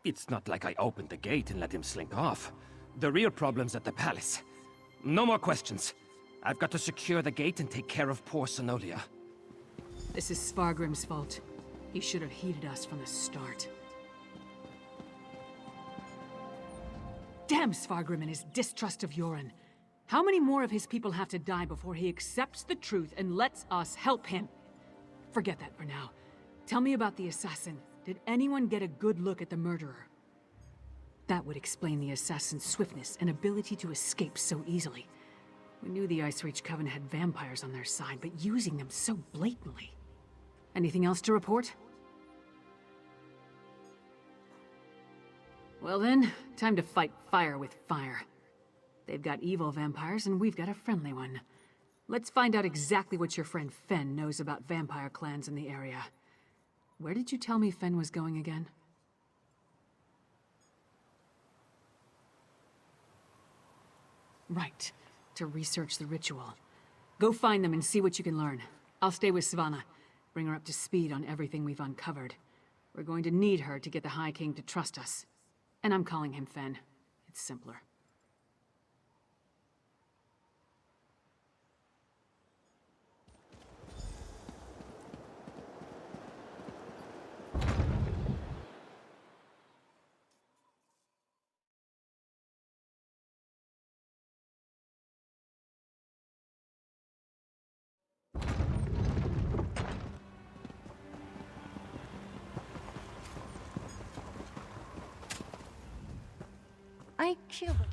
It's not like I opened the gate and let him slink off. The real problem's at the palace. No more questions. I've got to secure the gate and take care of poor Cenolia. This is Svargrim's fault. He should have heeded us from the start. Damn Svargrim and his distrust of Yoren. How many more of his people have to die before he accepts the truth and lets us help him? Forget that for now. Tell me about the assassin. Did anyone get a good look at the murderer? That would explain the assassin's swiftness and ability to escape so easily. We knew the Ice Reach Coven had vampires on their side, but using them so blatantly. Anything else to report? Well then, time to fight fire with fire. They've got evil vampires, and we've got a friendly one. Let's find out exactly what your friend Fen knows about vampire clans in the area. Where did you tell me Fen was going again? Right. To research the ritual. Go find them and see what you can learn. I'll stay with Svanna. Bring her up to speed on everything we've uncovered. We're going to need her to get the High King to trust us. And I'm calling him Fen. It's simpler. I killed him.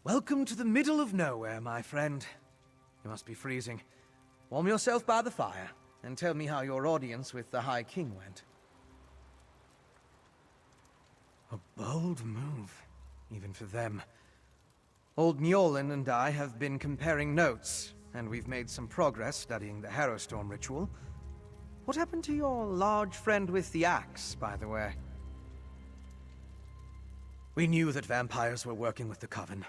Welcome to the middle of nowhere, my friend. You must be freezing. Warm yourself by the fire, and tell me how your audience with the High King went. A bold move, even for them. Old Mjolnir and I have been comparing notes, and we've made some progress studying the Harrowstorm ritual. What happened to your large friend with the axe, by the way? We knew that vampires were working with the Coven.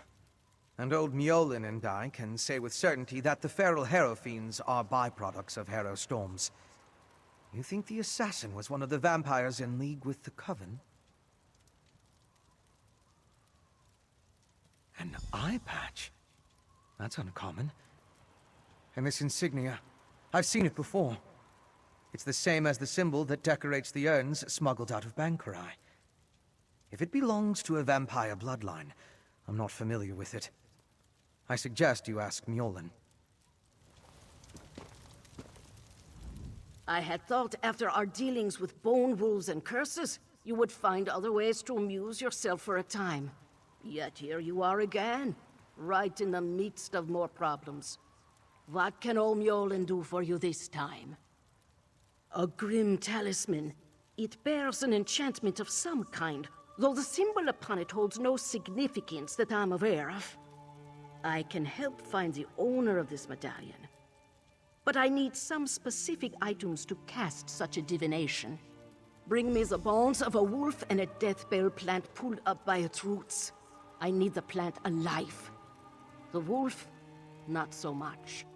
And old Mjolnir and I can say with certainty that the feral Harrow Fiends are byproducts of Harrow Storms. You think the assassin was one of the vampires in league with the Coven? An eye patch? That's uncommon. And this insignia, I've seen it before. It's the same as the symbol that decorates the urns smuggled out of Bankarai. If it belongs to a vampire bloodline, I'm not familiar with it. I suggest you ask Mjolnir. I had thought after our dealings with bone wolves and curses, you would find other ways to amuse yourself for a time. Yet here you are again, right in the midst of more problems. What can old Mjolnir do for you this time? A grim talisman. It bears an enchantment of some kind, though the symbol upon it holds no significance that I'm aware of. I can help find the owner of this medallion. But I need some specific items to cast such a divination. Bring me the bones of a wolf and a death bell plant pulled up by its roots. I need the plant alive. The wolf, not so much.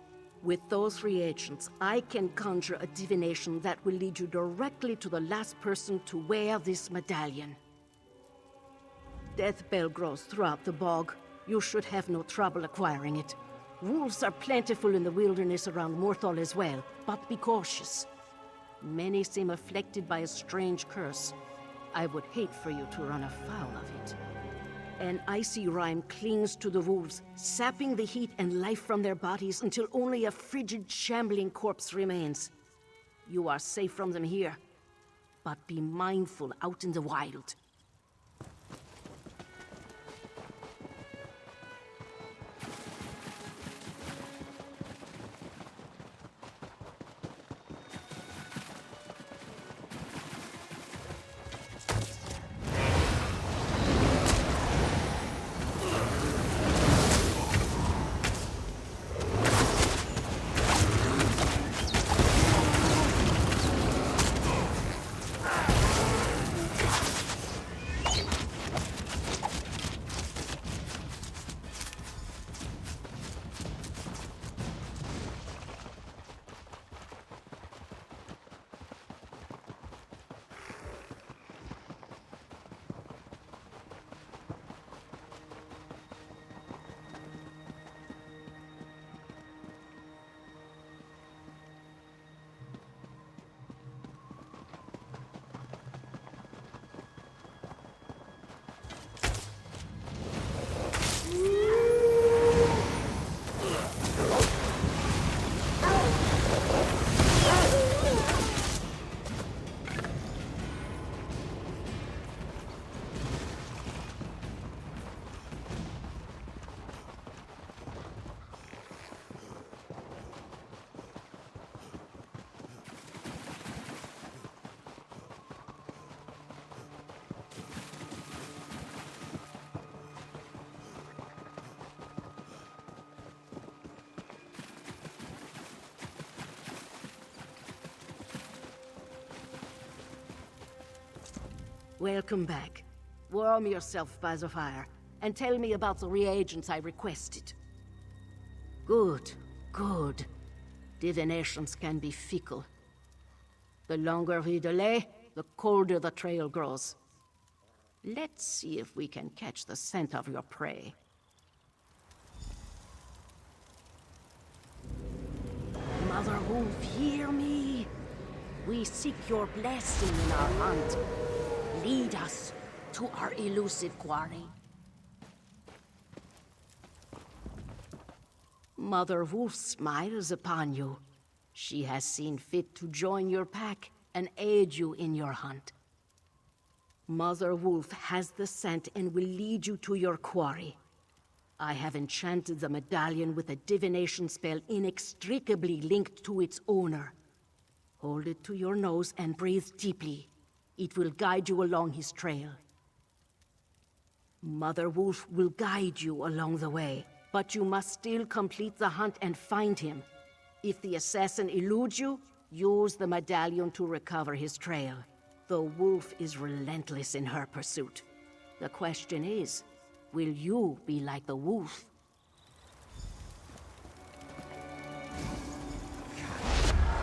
With those reagents, I can conjure a divination that will lead you directly to the last person to wear this medallion. Death bell grows throughout the bog. You should have no trouble acquiring it. Wolves are plentiful in the wilderness around Morthal as well, but be cautious. Many seem afflicted by a strange curse. I would hate for you to run afoul of it. An icy rime clings to the wolves, sapping the heat and life from their bodies until only a frigid, shambling corpse remains. You are safe from them here, but be mindful out in the wild. Welcome back. Warm yourself by the fire, and tell me about the reagents I requested. Good, good. Divinations can be fickle. The longer we delay, the colder the trail grows. Let's see if we can catch the scent of your prey. Mother Wolf, hear me. We seek your blessing in our hunt. Lead us to our elusive quarry. Mother Wolf smiles upon you. She has seen fit to join your pack and aid you in your hunt. Mother Wolf has the scent and will lead you to your quarry. I have enchanted the medallion with a divination spell inextricably linked to its owner. Hold it to your nose and breathe deeply. It will guide you along his trail. Mother Wolf will guide you along the way, but you must still complete the hunt and find him. If the assassin eludes you, use the medallion to recover his trail. The wolf is relentless in her pursuit. The question is, will you be like the wolf?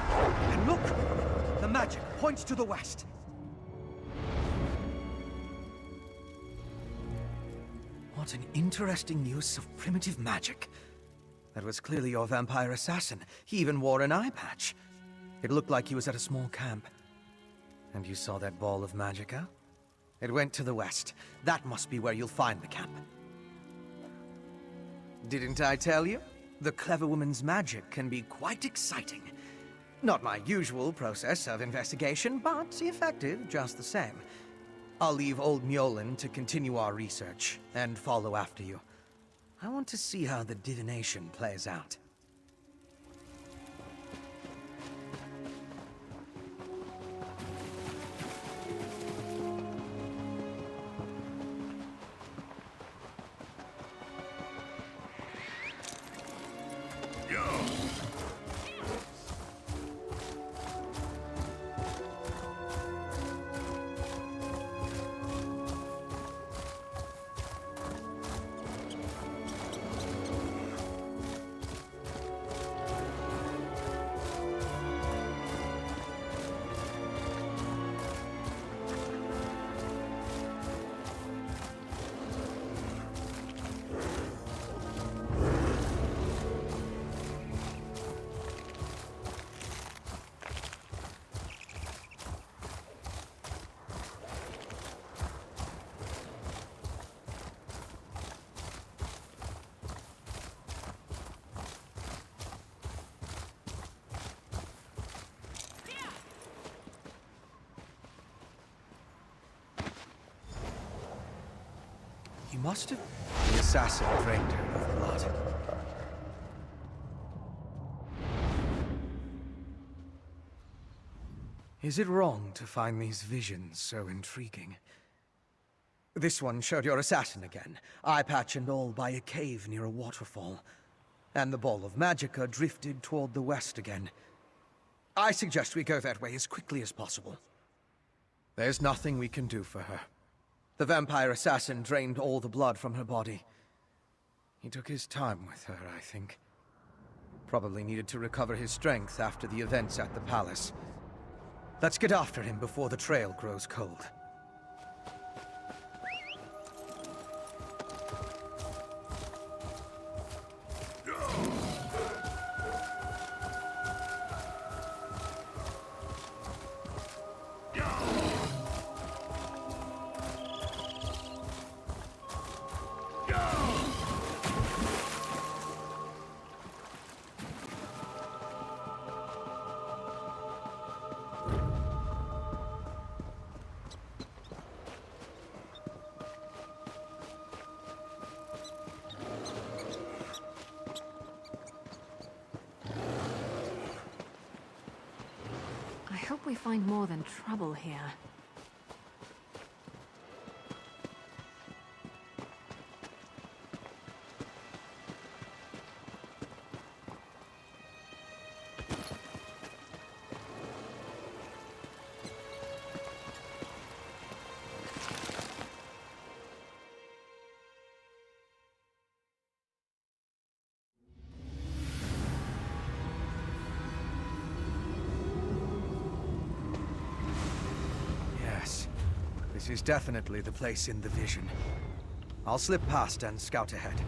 And look! The magic points to the west. What an interesting use of primitive magic. That was clearly your vampire assassin. He even wore an eye patch. It looked like he was at a small camp. And you saw that ball of magicka? It went to the west. That must be where you'll find the camp. Didn't I tell you? The clever woman's magic can be quite exciting. Not my usual process of investigation, but effective just the same. I'll leave old Mjolnir to continue our research and follow after you. I want to see how the divination plays out. You must have... The assassin drained her of blood. Is it wrong to find these visions so intriguing? This one showed your assassin again, eye patch and all, by a cave near a waterfall. And the ball of magicka drifted toward the west again. I suggest we go that way as quickly as possible. There's nothing we can do for her. The vampire assassin drained all the blood from her body. He took his time with her, I think. Probably needed to recover his strength after the events at the palace. Let's get after him before the trail grows cold. I hope we find more than trouble here. This is definitely the place in the vision. I'll slip past and scout ahead.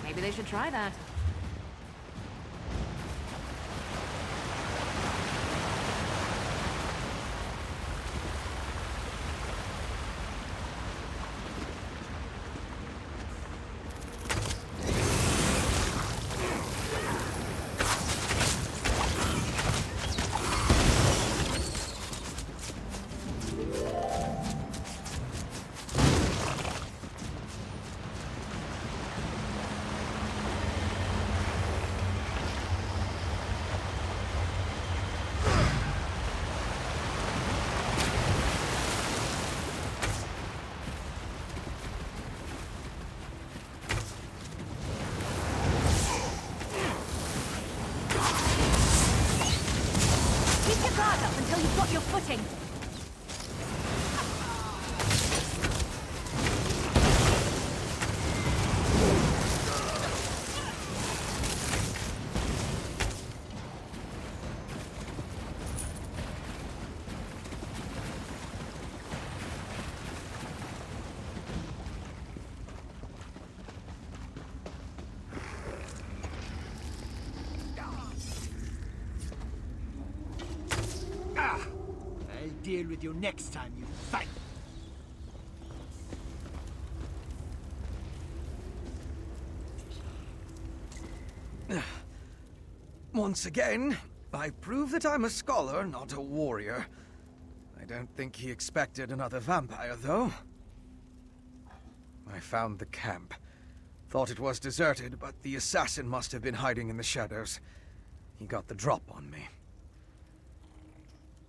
Maybe they should try that. Until you've got your footing. I'll deal with you next time you fight. Once again, I prove that I'm a scholar, not a warrior. I don't think he expected another vampire, though. I found the camp. Thought it was deserted, but the assassin must have been hiding in the shadows. He got the drop on me.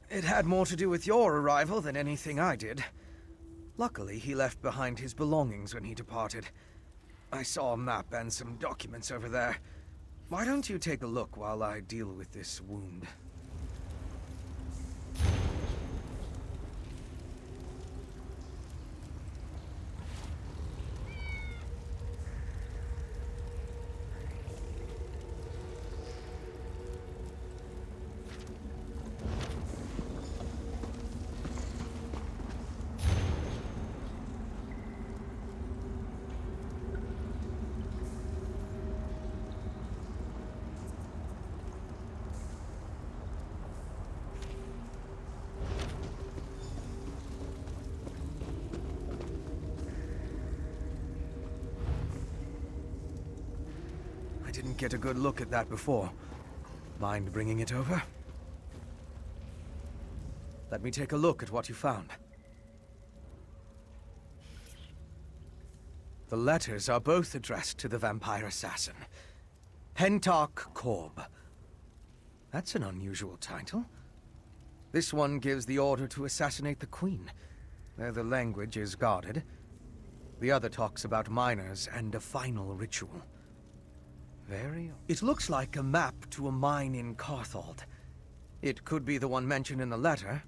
It had more to do with your arrival than anything I did. Luckily, he left behind his belongings when he departed. I saw a map and some documents over there. Why don't you take a look while I deal with this wound? I didn't get a good look at that before. Mind bringing it over? Let me take a look at what you found. The letters are both addressed to the vampire assassin. Hentark Korb. That's an unusual title. This one gives the order to assassinate the Queen, though the language is guarded. The other talks about miners and a final ritual. It looks like a map to a mine in Carthald. It could be the one mentioned in the letter.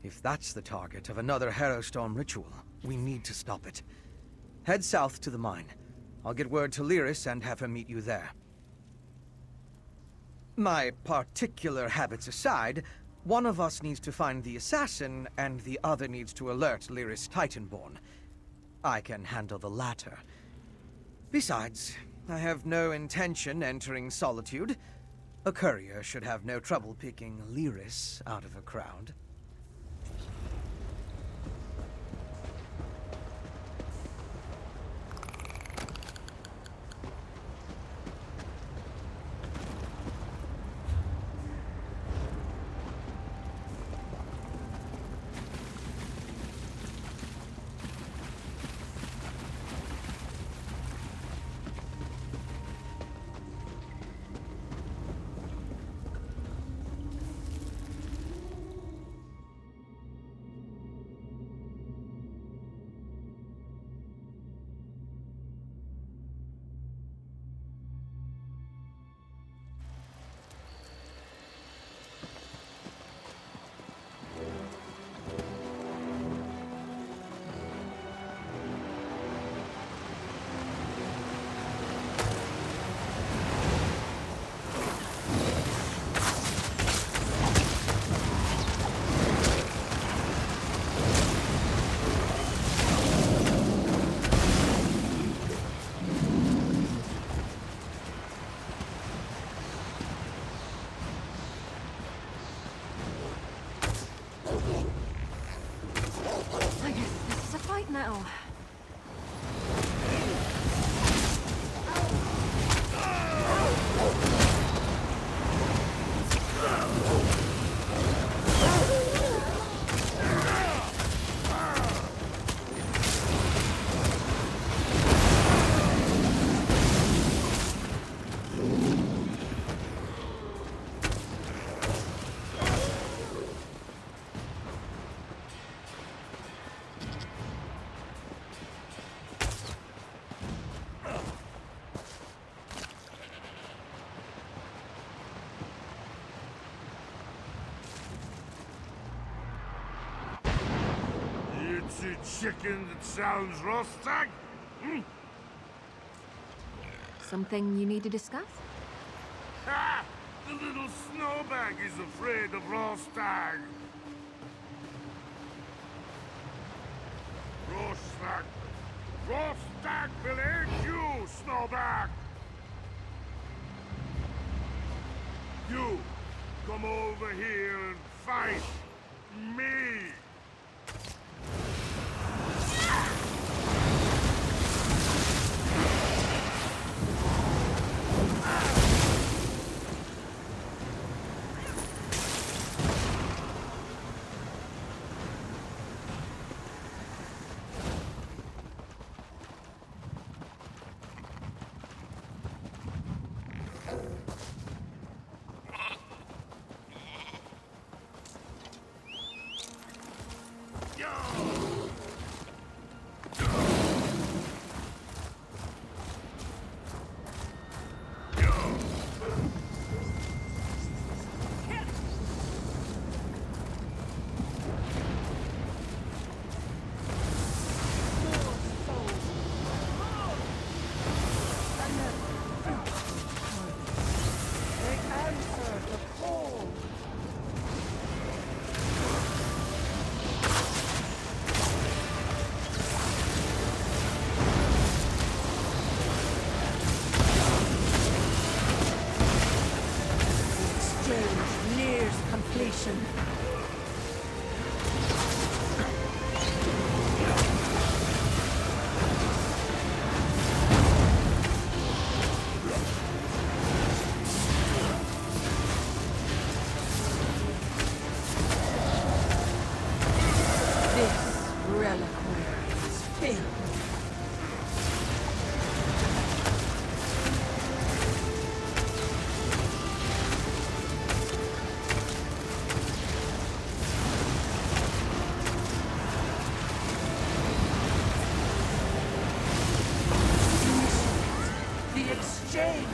If that's the target of another Harrowstorm ritual, we need to stop it. Head south to the mine. I'll get word to Lyris and have her meet you there. My particular habits aside, one of us needs to find the assassin, and the other needs to alert Lyris Titanborn. I can handle the latter. Besides, I have no intention entering Solitude. A courier should have no trouble picking Lyris out of a crowd. Now. Chicken that sounds Rostag? Something you need to discuss? Ha! The little snowbag is afraid of Rostag. Rostag will hate you, snowbag! You, come over here and fight me! change!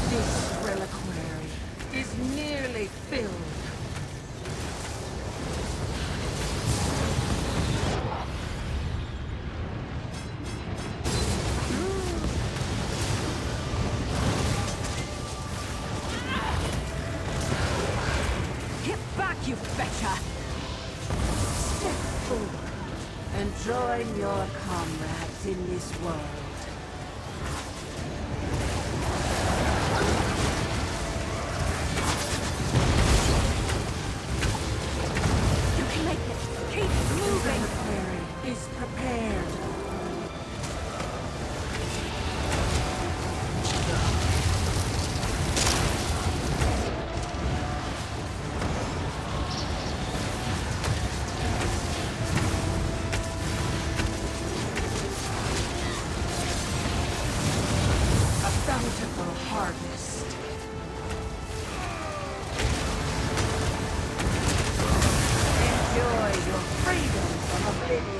This reliquary is nearly filled. Get back, you fetcher! Step forward and join your comrades in this world. You can make it. Keep moving. The quarry is prepared. A bountiful harvest. Enjoy your freedom from oblivion.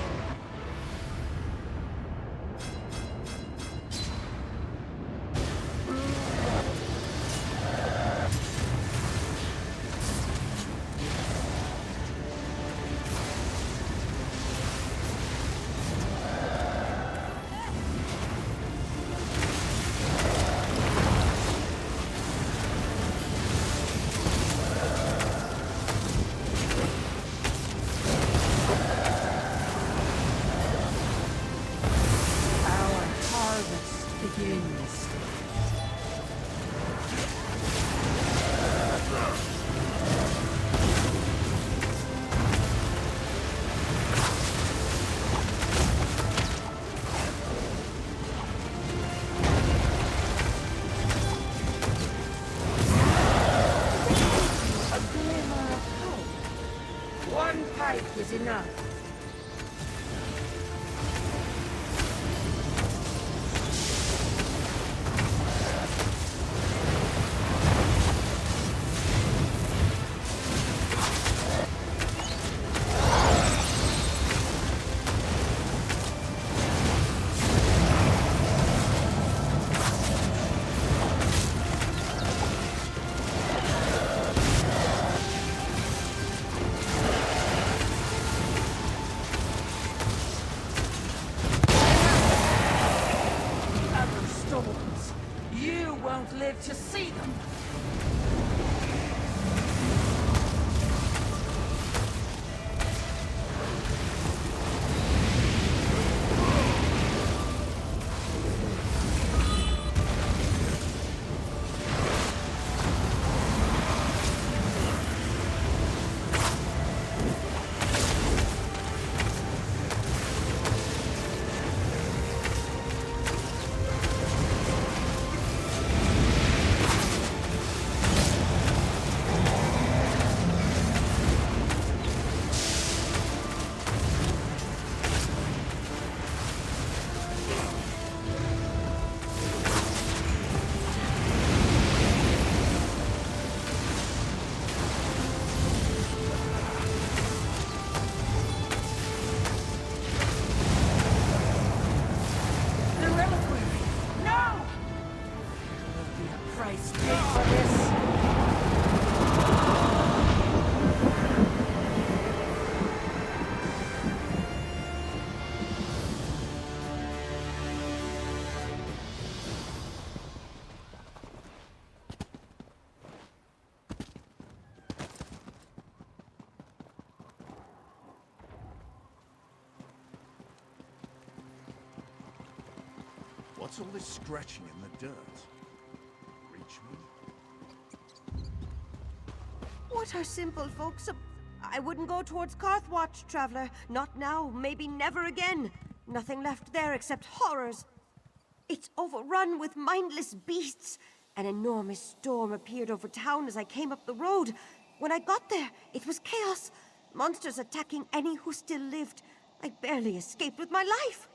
Our harvest begins. A glimmer of hope. One pipe is enough. Other storms. You won't live to see them. The reliquary! No! There will be a price paid for this. What's all this scratching in the dirt? Reach me? What are simple folks? I wouldn't go towards Carthwatch, traveler. Not now, maybe never again. Nothing left there except horrors. It's overrun with mindless beasts. An enormous storm appeared over town as I came up the road. When I got there, it was chaos. Monsters attacking any who still lived. I barely escaped with my life.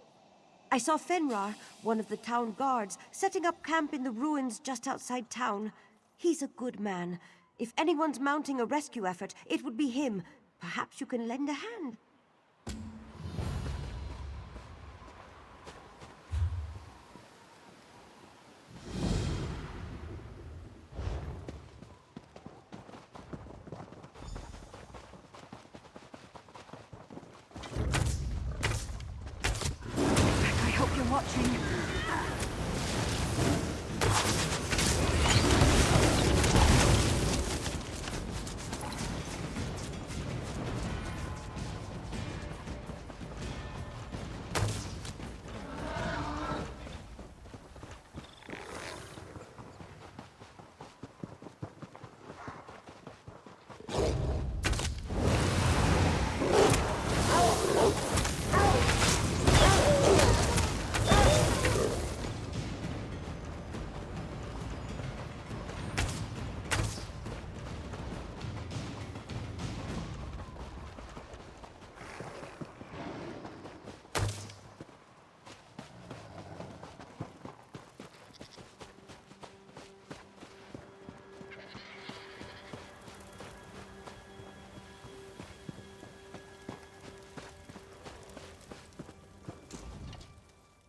I saw Fenrar, one of the town guards, setting up camp in the ruins just outside town. He's a good man. If anyone's mounting a rescue effort, it would be him. Perhaps you can lend a hand. I hope you're watching.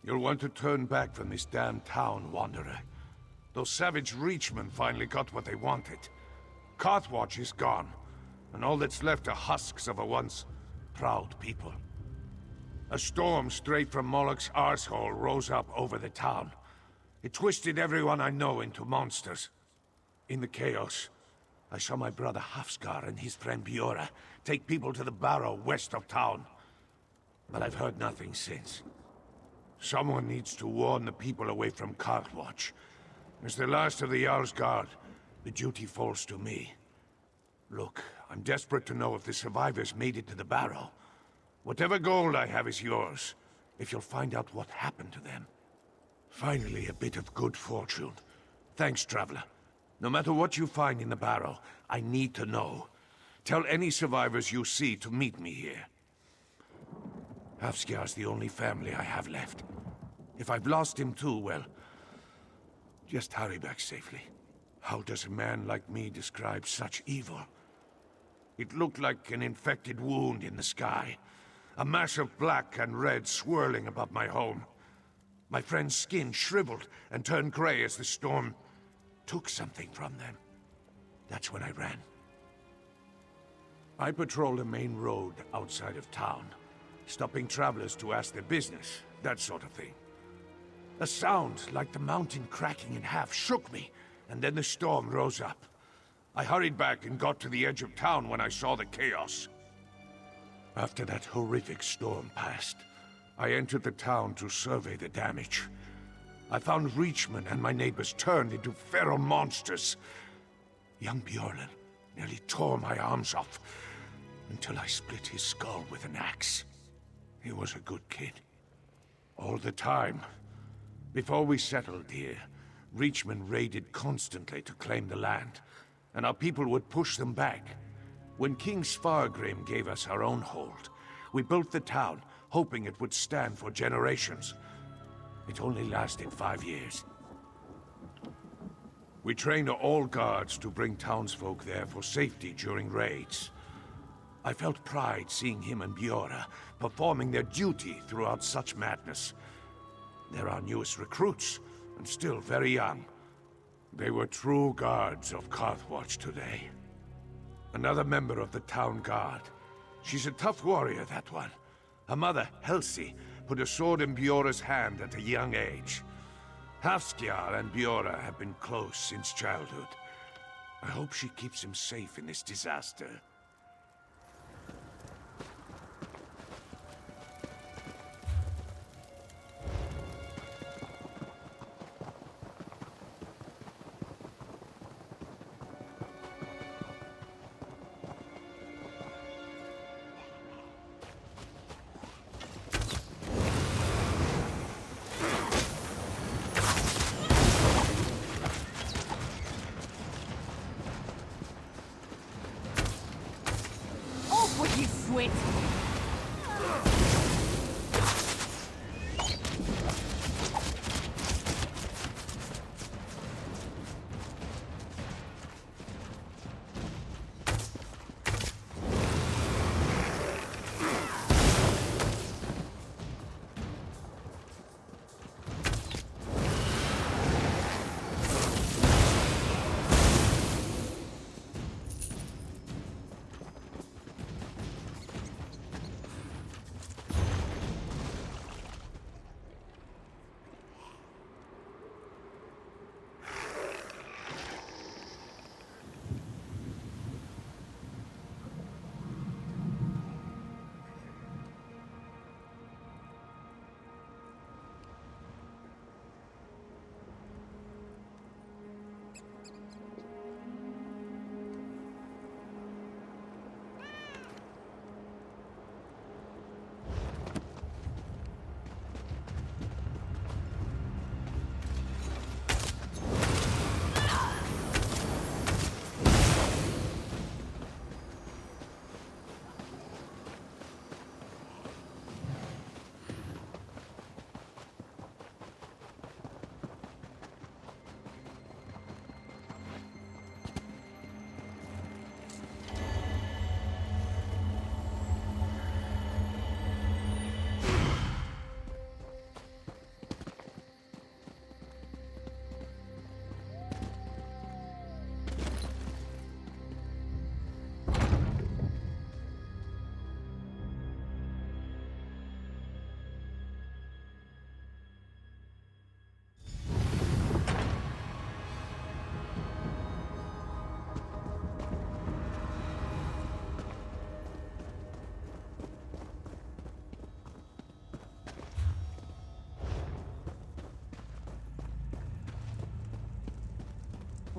You'll want to turn back from this damn town, Wanderer. Those savage Reachmen finally got what they wanted. Carthwatch is gone, and all that's left are husks of a once proud people. A storm straight from Moloch's arsehole rose up over the town. It twisted everyone I know into monsters. In the chaos, I saw my brother Hafskar and his friend Biora take people to the barrow west of town. But I've heard nothing since. Someone needs to warn the people away from Carthwatch. As the last of the Jarl's Guard, the duty falls to me. Look, I'm desperate to know if the survivors made it to the barrow. Whatever gold I have is yours, if you'll find out what happened to them. Finally, a bit of good fortune. Thanks, Traveler. No matter what you find in the barrow, I need to know. Tell any survivors you see to meet me here. Hafskjar's the only family I have left. If I've lost him too, well, just hurry back safely. How does a man like me describe such evil? It looked like an infected wound in the sky. A mass of black and red swirling above my home. My friend's skin shriveled and turned gray as the storm took something from them. That's when I ran. I patrol the main road outside of town, stopping travelers to ask their business, that sort of thing. A sound like the mountain cracking in half shook me, and then the storm rose up. I hurried back and got to the edge of town when I saw the chaos. After that horrific storm passed, I entered the town to survey the damage. I found Reachmen and my neighbors turned into feral monsters. Young Bjorn nearly tore my arms off, until I split his skull with an axe. He was a good kid. All the time. Before we settled here, Reachmen raided constantly to claim the land, and our people would push them back. When King Svargrim gave us our own hold, we built the town, hoping it would stand for generations. It only lasted 5 years. We trained all guards to bring townsfolk there for safety during raids. I felt pride seeing him and Biora performing their duty throughout such madness. They're our newest recruits, and still very young. They were true guards of Carthwatch today. Another member of the town guard. She's a tough warrior, that one. Her mother, Helsi, put a sword in Bjora's hand at a young age. Hafskjar and Biora have been close since childhood. I hope she keeps him safe in this disaster.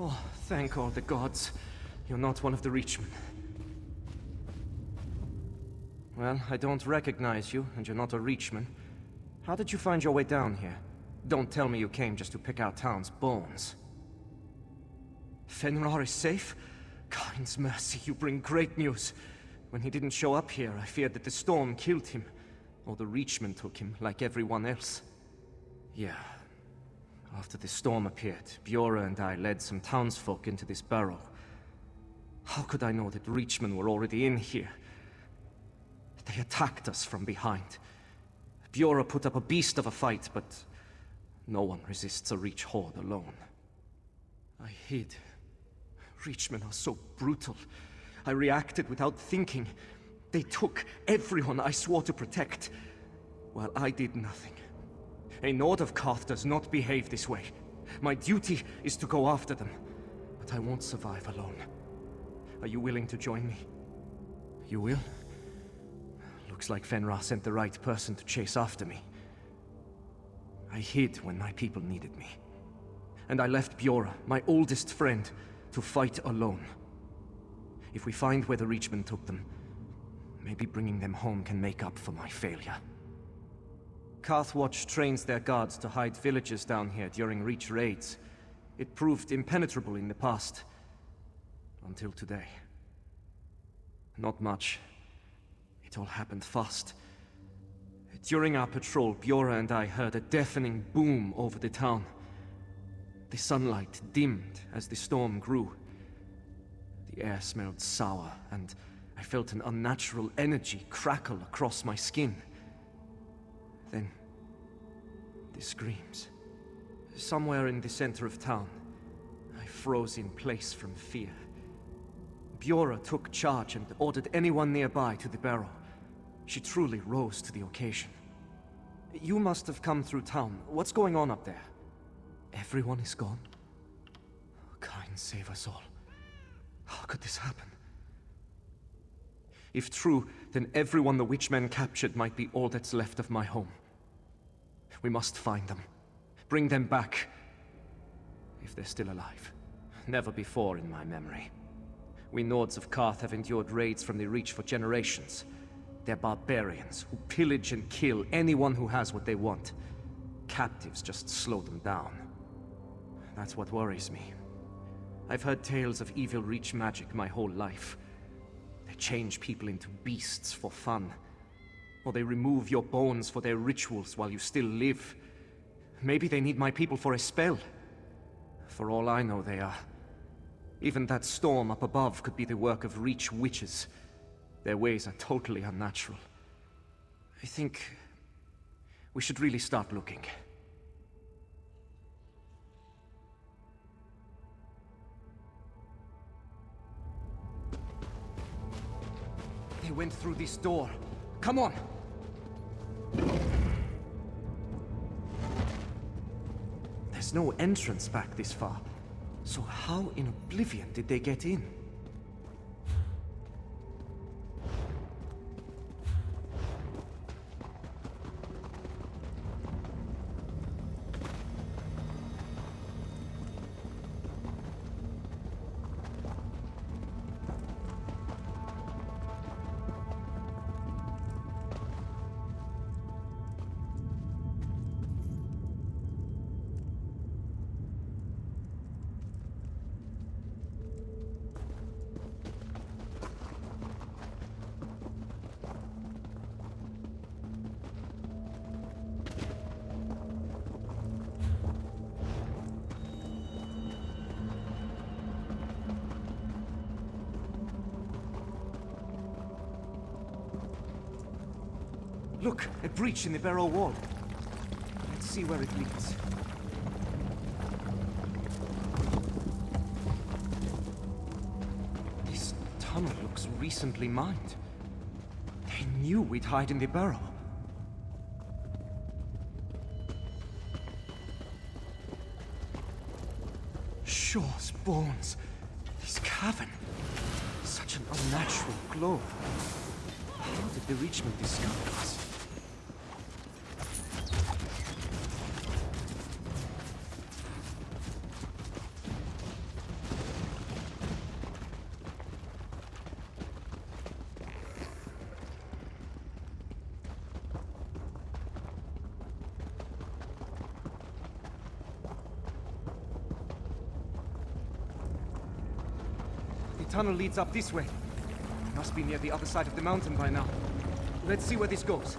Oh, thank all the gods. You're not one of the Reachmen. Well, I don't recognize you, and you're not a Reachman. How did you find your way down here? Don't tell me you came just to pick our town's bones. Fenrir is safe? God's mercy, you bring great news. When he didn't show up here, I feared that the storm killed him. Or the Reachmen took him, like everyone else. Yeah. After the storm appeared, Bjora and I led some townsfolk into this barrow. How could I know that Reachmen were already in here? They attacked us from behind. Bjora put up a beast of a fight, but no one resists a Reach horde alone. I hid. Reachmen are so brutal. I reacted without thinking. They took everyone I swore to protect, while I did nothing. A Nord of Karth does not behave this way. My duty is to go after them, but I won't survive alone. Are you willing to join me? You will? Looks like Fenrir sent the right person to chase after me. I hid when my people needed me. And I left Bjora, my oldest friend, to fight alone. If we find where the Reachmen took them, maybe bringing them home can make up for my failure. Karthwatch trains their guards to hide villagers down here during Reach raids. It proved impenetrable in the past. Until today. Not much. It all happened fast. During our patrol, Bjora and I heard a deafening boom over the town. The sunlight dimmed as the storm grew. The air smelled sour, and I felt an unnatural energy crackle across my skin. Then, the screams. Somewhere in the center of town, I froze in place from fear. Bjora took charge and ordered anyone nearby to the barrow. She truly rose to the occasion. You must have come through town. What's going on up there? Everyone is gone? Kind save us all. How could this happen? If true, then everyone the Witchmen captured might be all that's left of my home. We must find them. Bring them back. If they're still alive. Never before in my memory. We Nords of Karth have endured raids from the Reach for generations. They're barbarians who pillage and kill anyone who has what they want. Captives just slow them down. That's what worries me. I've heard tales of evil Reach magic my whole life. They change people into beasts for fun. Or they remove your bones for their rituals while you still live. Maybe they need my people for a spell. For all I know, they are. Even that storm up above could be the work of Reach witches. Their ways are totally unnatural. I think we should really start looking. They went through this door. Come on! There's no entrance back this far. So how in oblivion did they get in? Look, a breach in the barrow wall. Let's see where it leads. This tunnel looks recently mined. They knew we'd hide in the barrow. Shaw's bones. This cavern. Such an unnatural glow. How did the Reachman discover us? The tunnel leads up this way. Must be near the other side of the mountain by now. Let's see where this goes.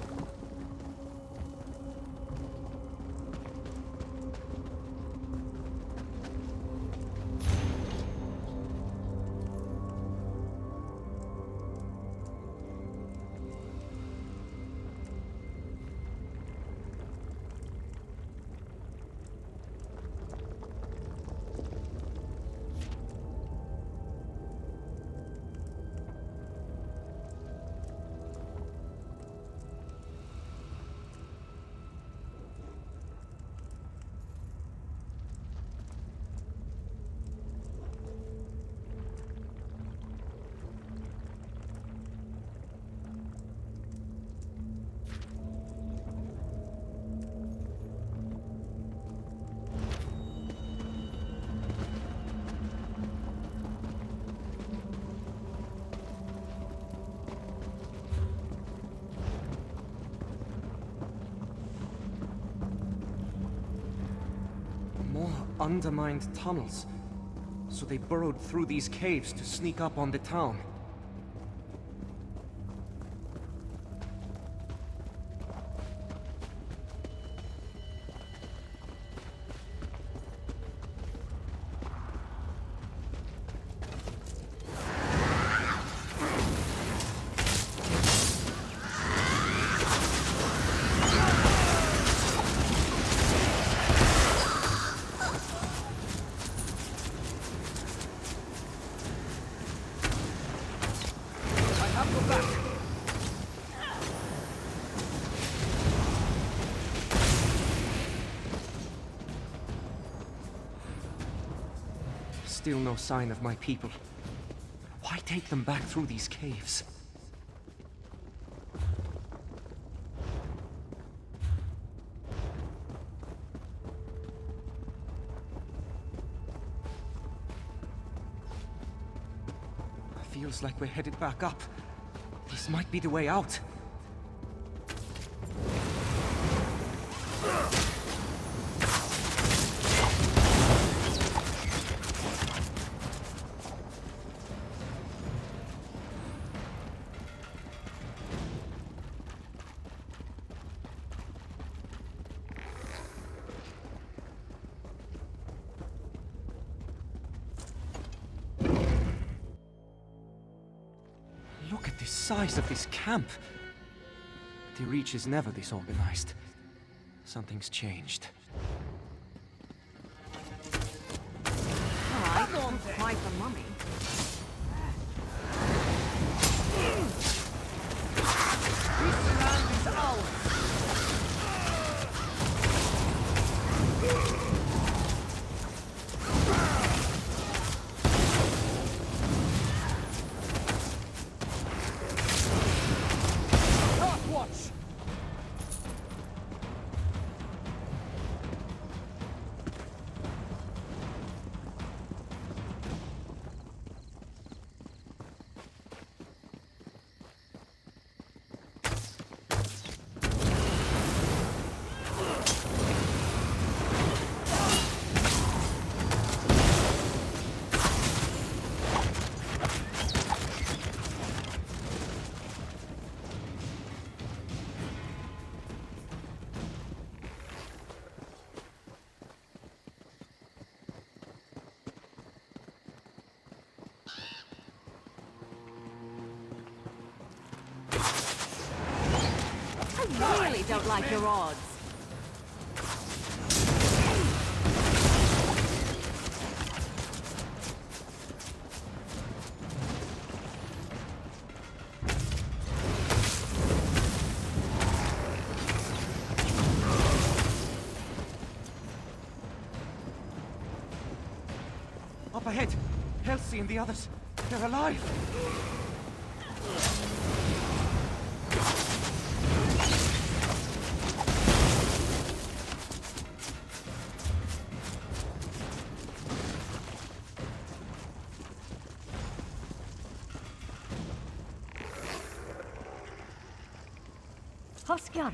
Undermined tunnels. So they burrowed through these caves to sneak up on the town. Still no sign of my people. Why take them back through these caves? Feels like we're headed back up. This might be the way out. Look at the size of this camp. The Reach is never this organized. Something's changed. I don't quite the mummy. We surround these owls. really don't like your odds. Up ahead! Elsie and the others, they're alive! Huskar!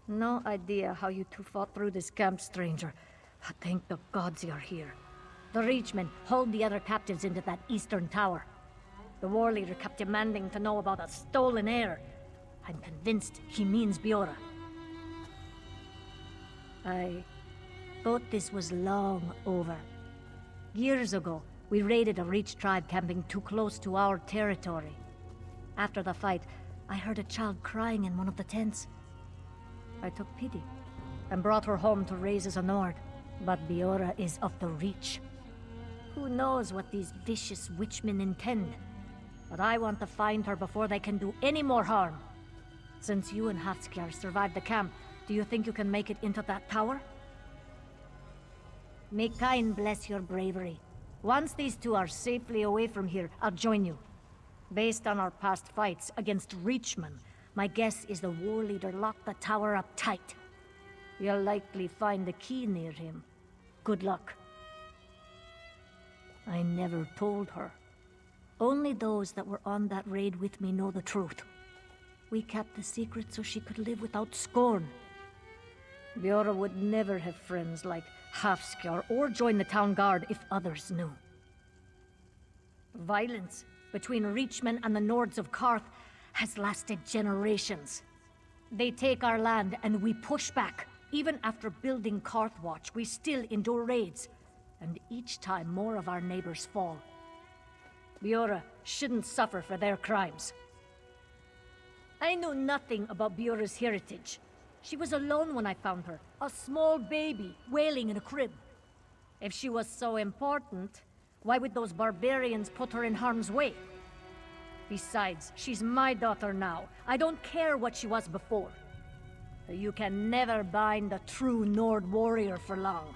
No idea how you two fought through this camp, stranger. But thank the gods you're here. The Reachmen hauled the other captives into that eastern tower. The war leader kept demanding to know about a stolen heir. I'm convinced he means Biora. I thought this was long over. Years ago, we raided a Reach tribe camping too close to our territory. After the fight, I heard a child crying in one of the tents. I took pity and brought her home to raise as a Nord. But Biora is of the Reach. Who knows what these vicious witchmen intend? But I want to find her before they can do any more harm. Since you and Hafskjar survived the camp, do you think you can make it into that tower? May Kain bless your bravery. Once these two are safely away from here, I'll join you. Based on our past fights against Reachmen, my guess is the war leader locked the tower up tight. You'll likely find the key near him. Good luck. I never told her. Only those that were on that raid with me know the truth. We kept the secret so she could live without scorn. Biora would never have friends like Hafskjar or join the town guard if others knew. Violence between Reachmen and the Nords of Karth has lasted generations. They take our land and we push back. Even after building Karthwatch, we still endure raids. And each time more of our neighbors fall. Biora shouldn't suffer for their crimes. I knew nothing about Biora's heritage. She was alone when I found her, a small baby wailing in a crib. If she was so important, why would those barbarians put her in harm's way? Besides, she's my daughter now. I don't care what she was before. You can never bind a true Nord warrior for long.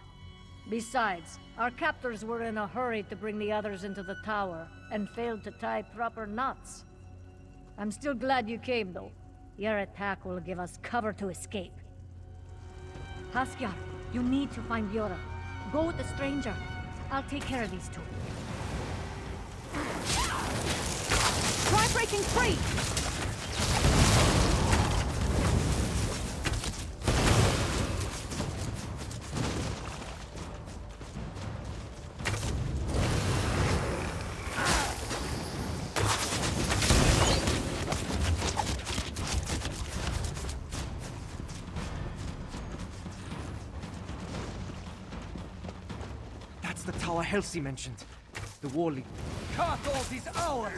Besides, our captors were in a hurry to bring the others into the tower, and failed to tie proper knots. I'm still glad you came, though. Your attack will give us cover to escape. Hafskjar, you need to find Biora. Go with the stranger. I'll take care of these two. Try breaking free! That's the tower Elsie mentioned. The war leader. Karthos is ours!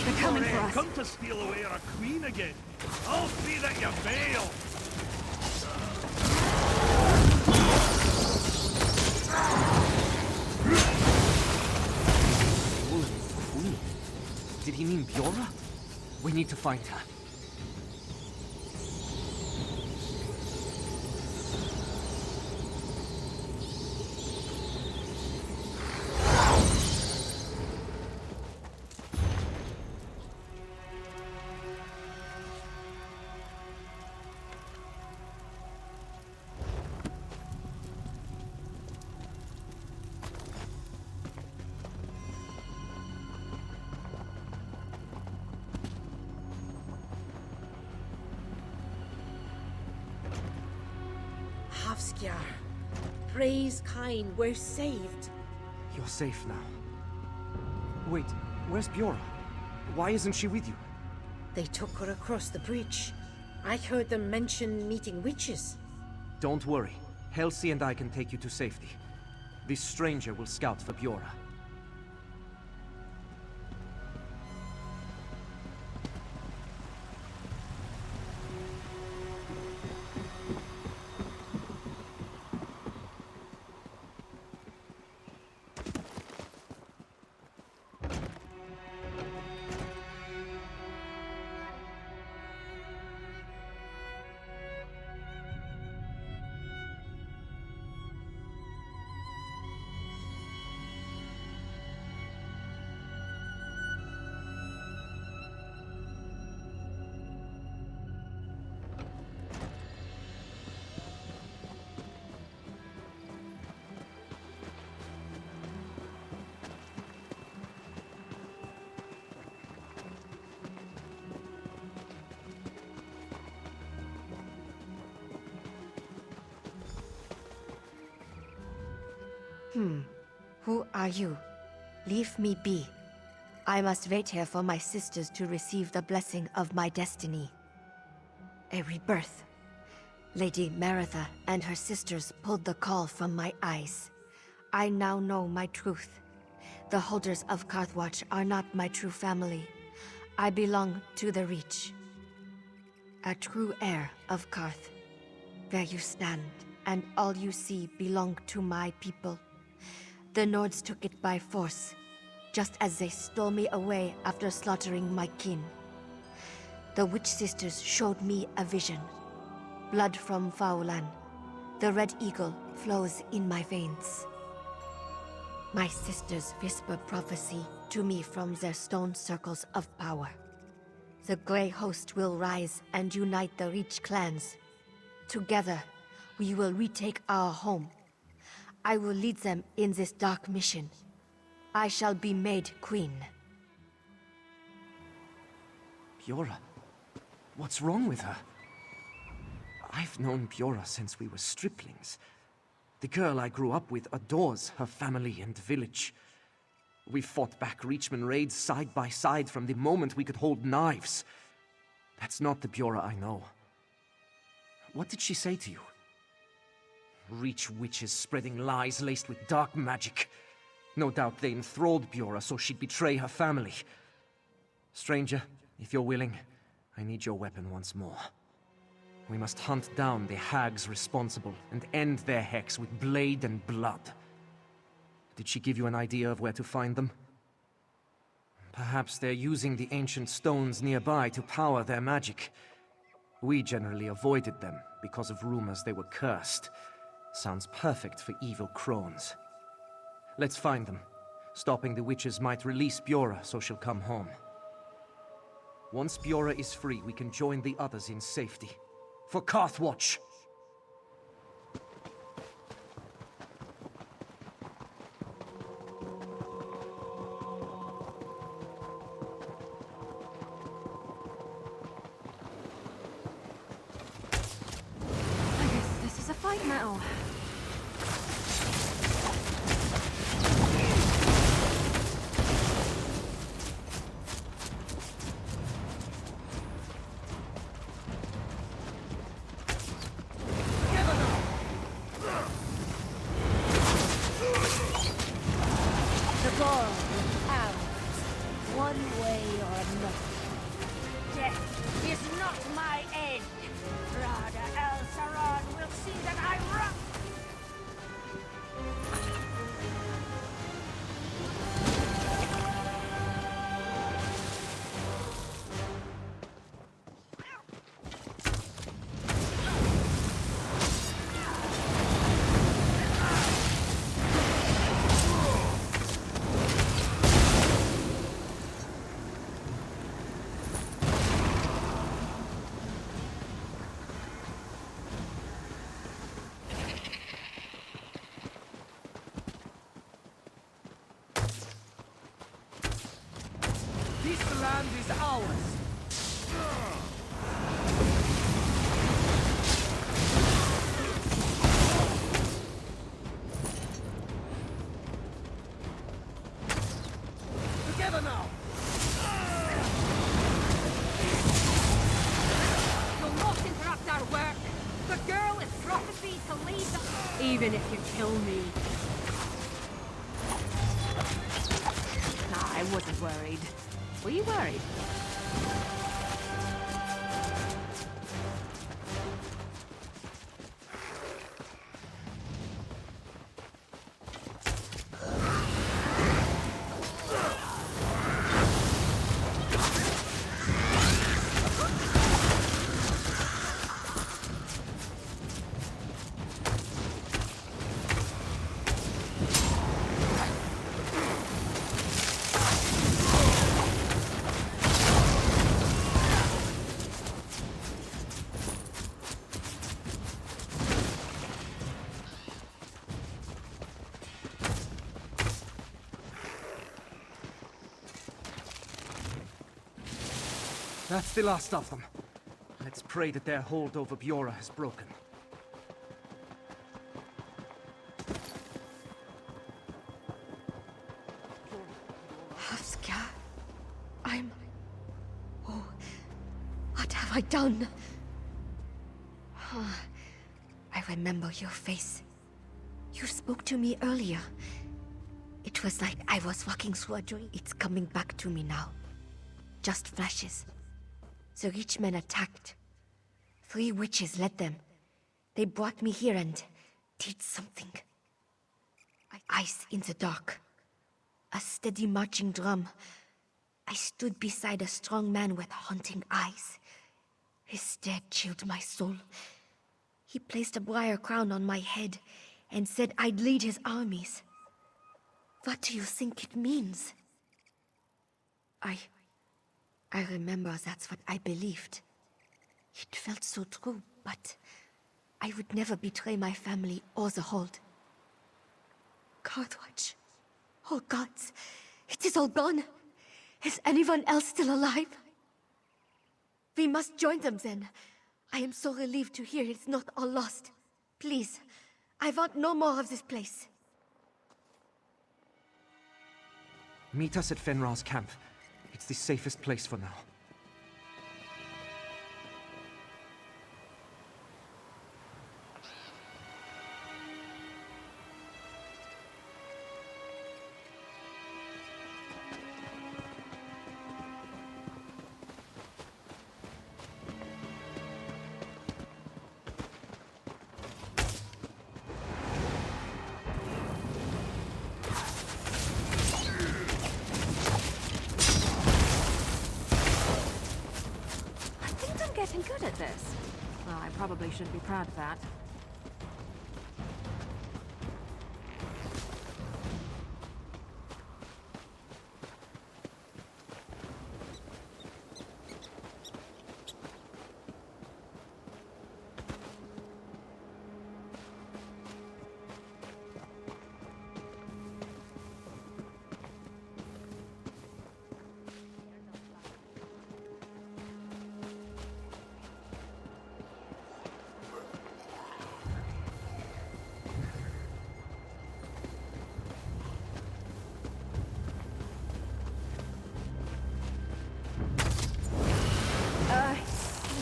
They're coming for us. Come to steal away our queen again. I'll see that you bail. Queen? Did he mean Biora? We need to find her. Hafskjar. Praise Kain, we're saved. You're safe now. Wait, where's Biora? Why isn't she with you? They took her across the breach. I heard them mention meeting witches. Don't worry. Halsey and I can take you to safety. This stranger will scout for Bjorra. Who are you? Leave me be. I must wait here for my sisters to receive the blessing of my destiny. A rebirth. Lady Maratha and her sisters pulled the caul from my eyes. I now know my truth. The holders of Karthwatch are not my true family. I belong to the Reach. A true heir of Karth. There you stand, and all you see belong to my people. The Nords took it by force, just as they stole me away after slaughtering my kin. The Witch Sisters showed me a vision. Blood from Faulan. The Red Eagle flows in my veins. My sisters whisper prophecy to me from their stone circles of power. The Grey Host will rise and unite the Reach clans. Together, we will retake our home. I will lead them in this dark mission. I shall be made queen. Bjorra? What's wrong with her? I've known Bjorra since we were striplings. The girl I grew up with adores her family and village. We fought back Reachman raids side by side from the moment we could hold knives. That's not the Bjorra I know. What did she say to you? Reach witches spreading lies laced with dark magic. No doubt they enthralled Bjorra so she'd betray her family. Stranger, if you're willing, I need your weapon once more. We must hunt down the hags responsible and end their hex with blade and blood. Did she give you an idea of where to find them? Perhaps they're using the ancient stones nearby to power their magic. We generally avoided them because of rumors they were cursed. Sounds perfect for evil crones. Let's find them. Stopping the witches might release Bjorra so she'll come home. Once Bjorra is free, we can join the others in safety. For Karthwatch! I guess this is a fight now. This land is ours! Together now! You'll not interrupt our work! The girl is prophesied to lead the... Even if you kill me. Nah, I wasn't worried. Were you worried? That's the last of them. Let's pray that their hold over Bjorah has broken. Havska, Oh, what have I done? I remember your face. You spoke to me earlier. It was like I was walking through a dream. It's coming back to me now. Just flashes. The rich men attacked. 3 witches led them. They brought me here and did something. Ice in the dark. A steady marching drum. I stood beside a strong man with haunting eyes. His stare chilled my soul. He placed a briar crown on my head and said I'd lead his armies. What do you think it means? I remember that's what I believed. It felt so true, but I would never betray my family or the hold. Carthwatch. Oh gods, it is all gone. Is anyone else still alive? We must join them then. I am so relieved to hear it's not all lost. Please, I want no more of this place. Meet us at Fenrir's camp. It's the safest place for now. Getting good at this. Well, I probably shouldn't be proud of that.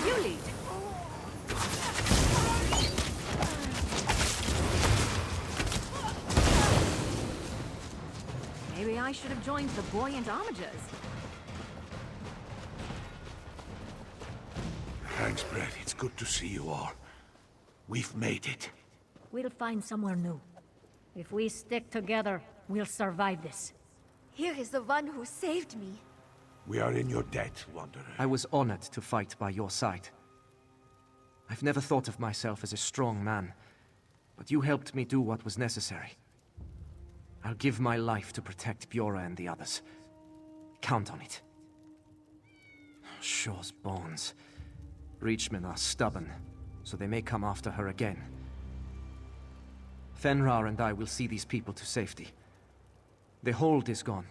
You lead. Maybe I should have joined the buoyant homagers. Thanks, Brett. It's good to see you all. We've made it. We'll find somewhere new. If we stick together, we'll survive this. Here is the one who saved me. We are in your debt, Wanderer. I was honored to fight by your side. I've never thought of myself as a strong man, but you helped me do what was necessary. I'll give my life to protect Bjorah and the others. Count on it. Shaw's bones. Reachmen are stubborn, so they may come after her again. Fenrir and I will see these people to safety. The hold is gone,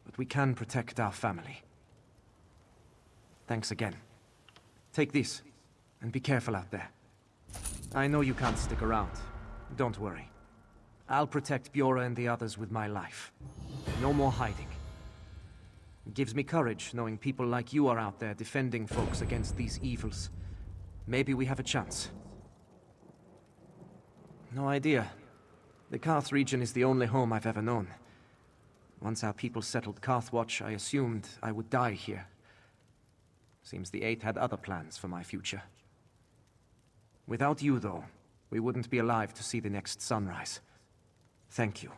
but we can protect our family. Thanks again. Take this, and be careful out there. I know you can't stick around. Don't worry. I'll protect Bjorah and the others with my life. No more hiding. It gives me courage knowing people like you are out there defending folks against these evils. Maybe we have a chance. No idea The Karth region is the only home I've ever known. Once our people settled Karthwatch, I assumed I would die here. Seems the Eight had other plans for my future. Without you, though, we wouldn't be alive to see the next sunrise. Thank you.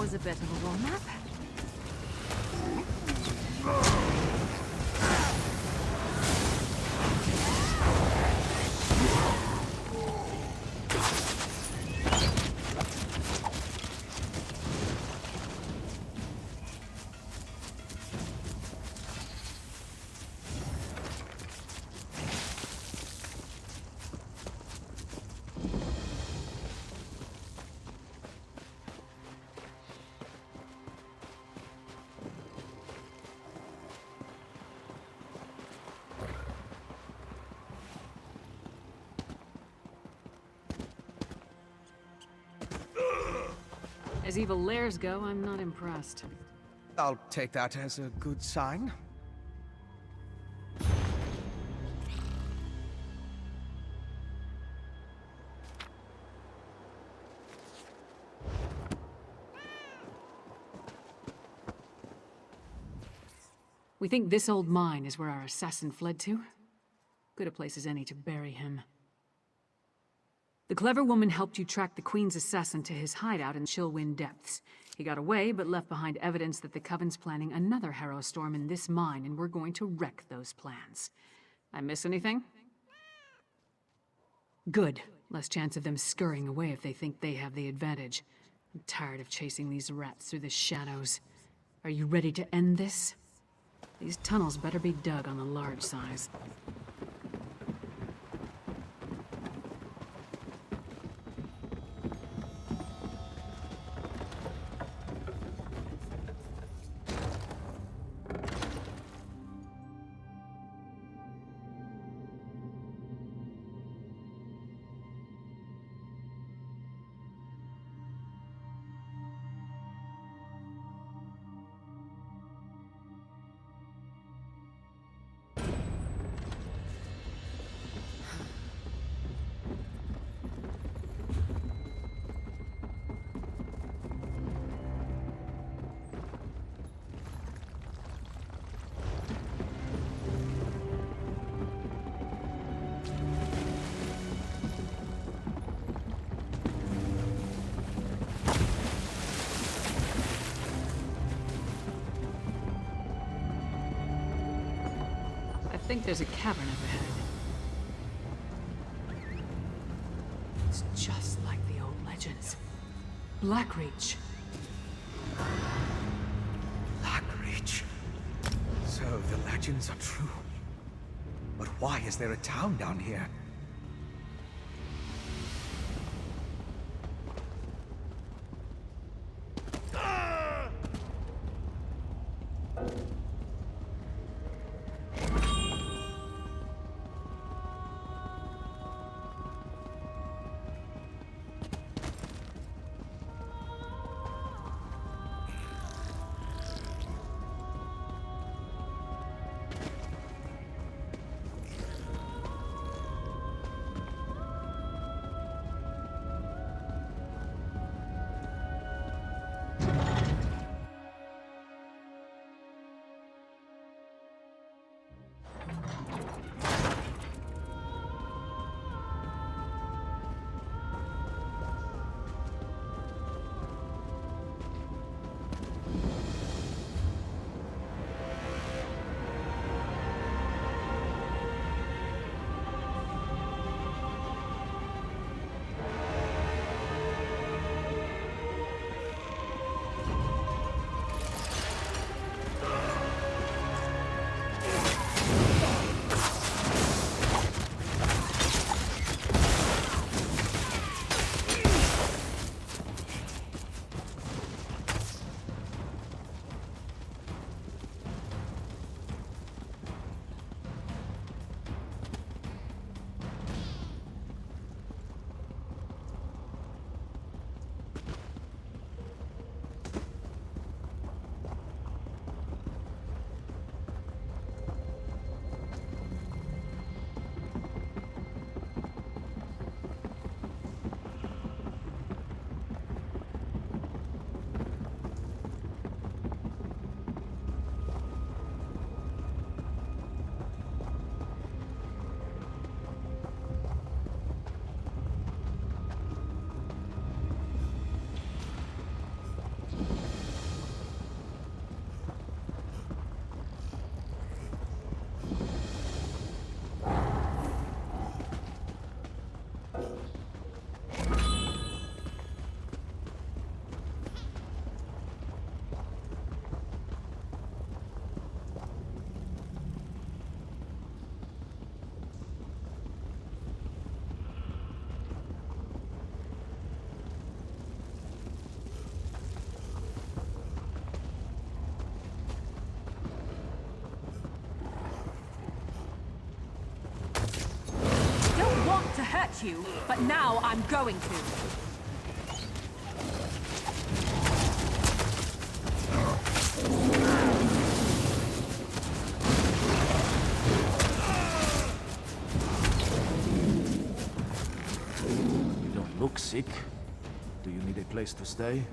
A bit of a warm-up. As evil lairs go, I'm not impressed. I'll take that as a good sign. We think this old mine is where our assassin fled to. Good a place as any to bury him. The clever woman helped you track the Queen's assassin to his hideout in Chillwind Depths. He got away, but left behind evidence that the Coven's planning another Harrow Storm in this mine, and we're going to wreck those plans. I miss anything? Good. Less chance of them scurrying away if they think they have the advantage. I'm tired of chasing these rats through the shadows. Are you ready to end this? These tunnels better be dug on the large size. I think there's a cavern up ahead. It's just like the old legends. Blackreach. Blackreach. So the legends are true. But why is there a town down here? to, but now I'm going to. You don't look sick. Do you need a place to stay?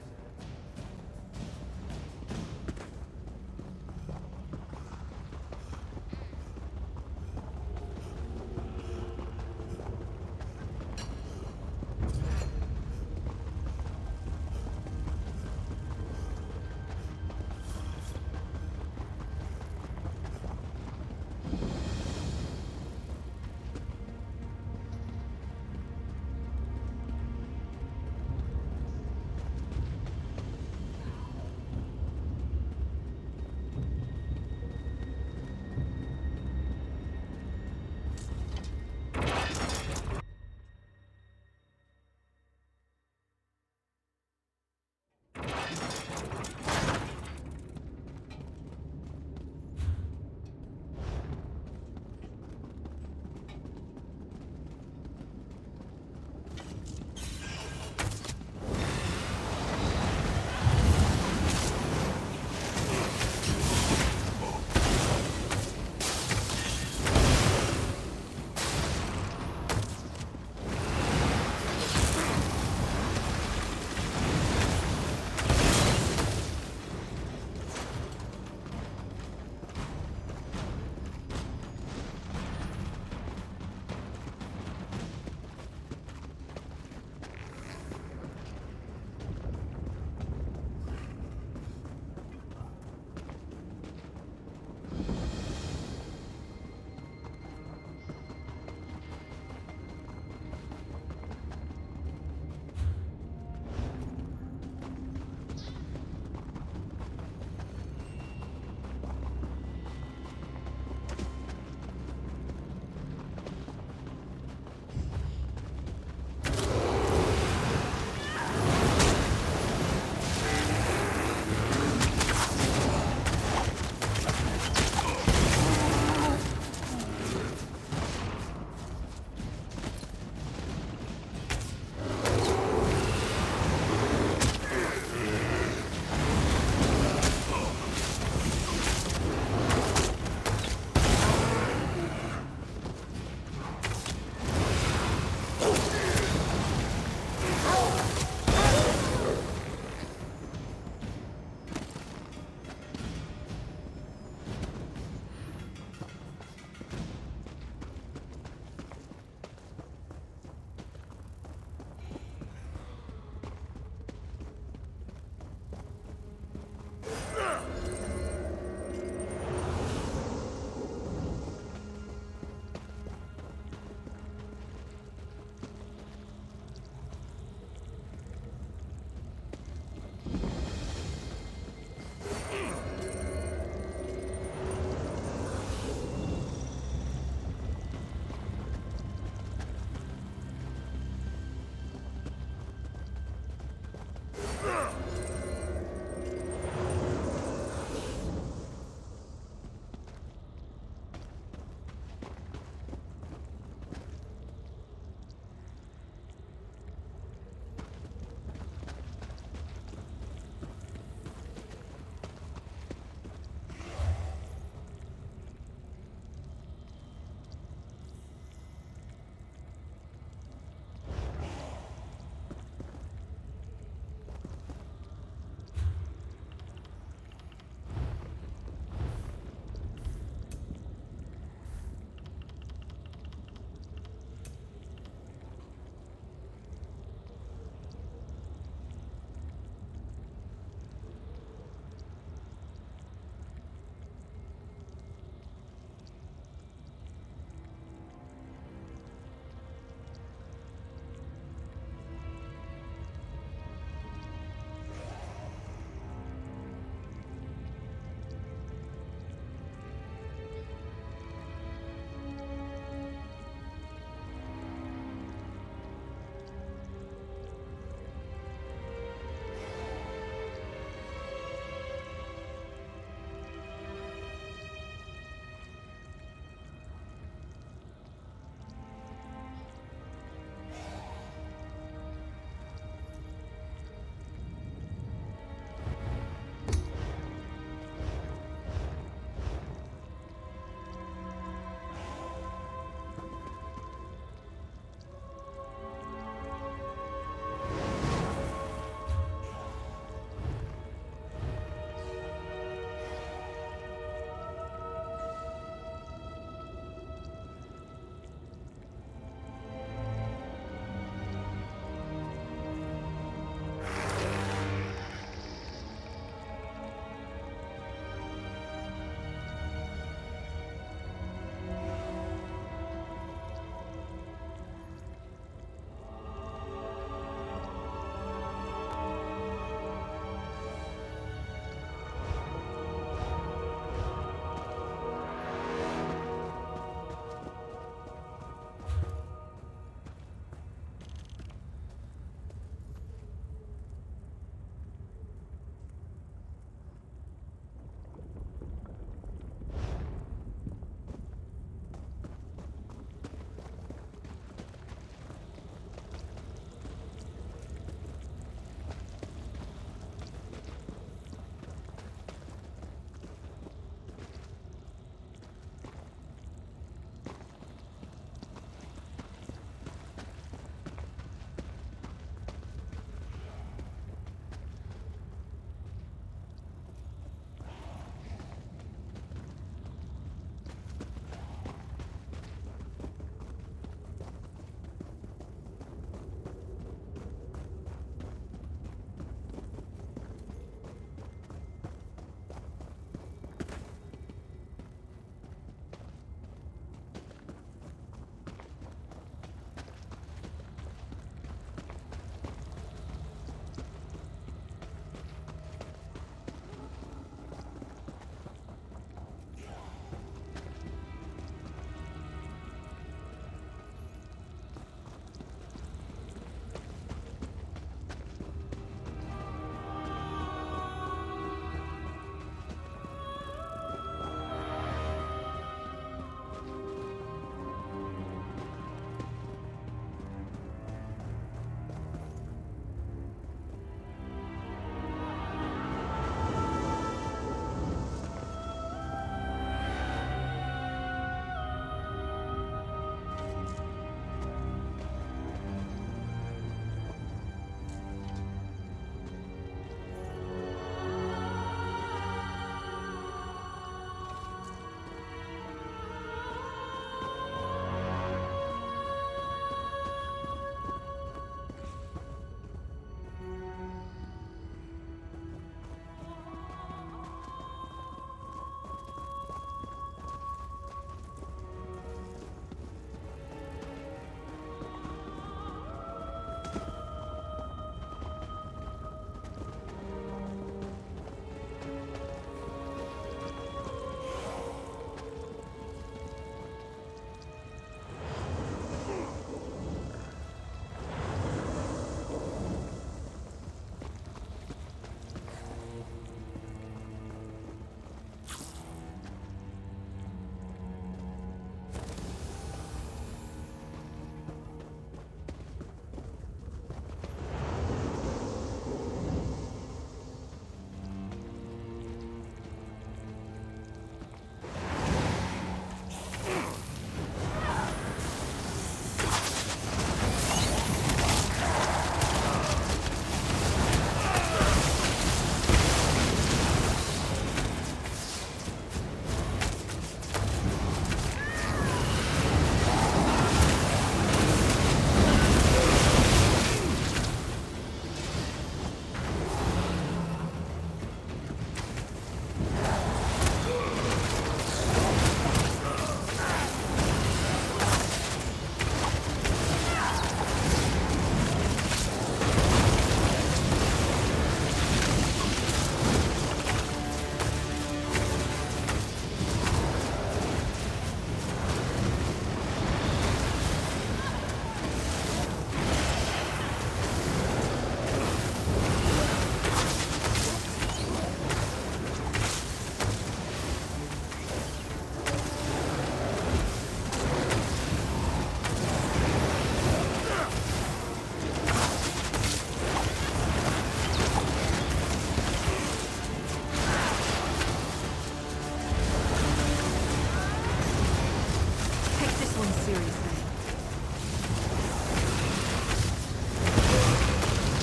one seriously.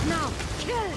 Now, kill!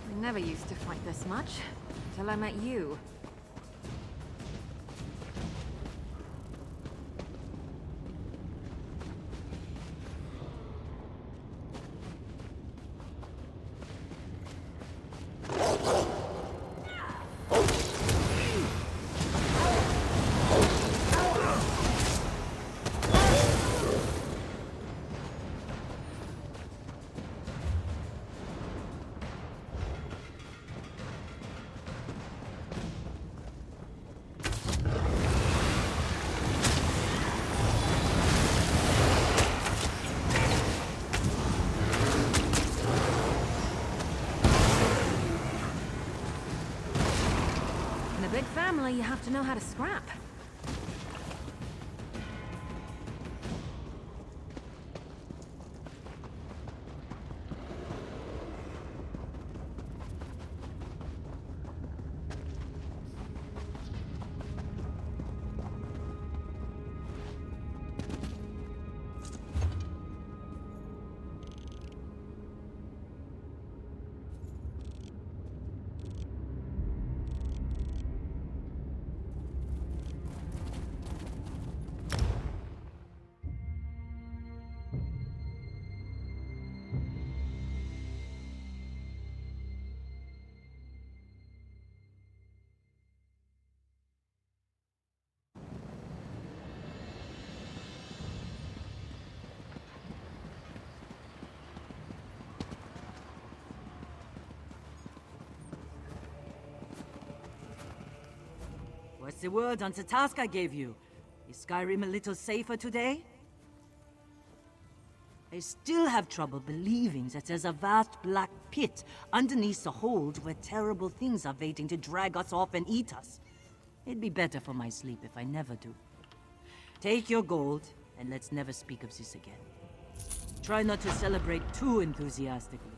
I never used to fight this much, till I met you. Big family, you have to know how to scrap. What's the word on the task I gave you? You Is Skyrim a little safer today? I still have trouble believing that there's a vast black pit underneath the hold where terrible things are waiting to drag us off and eat us. It'd be better for my sleep if I never do. Take your gold, and let's never speak of this again. Try not to celebrate too enthusiastically.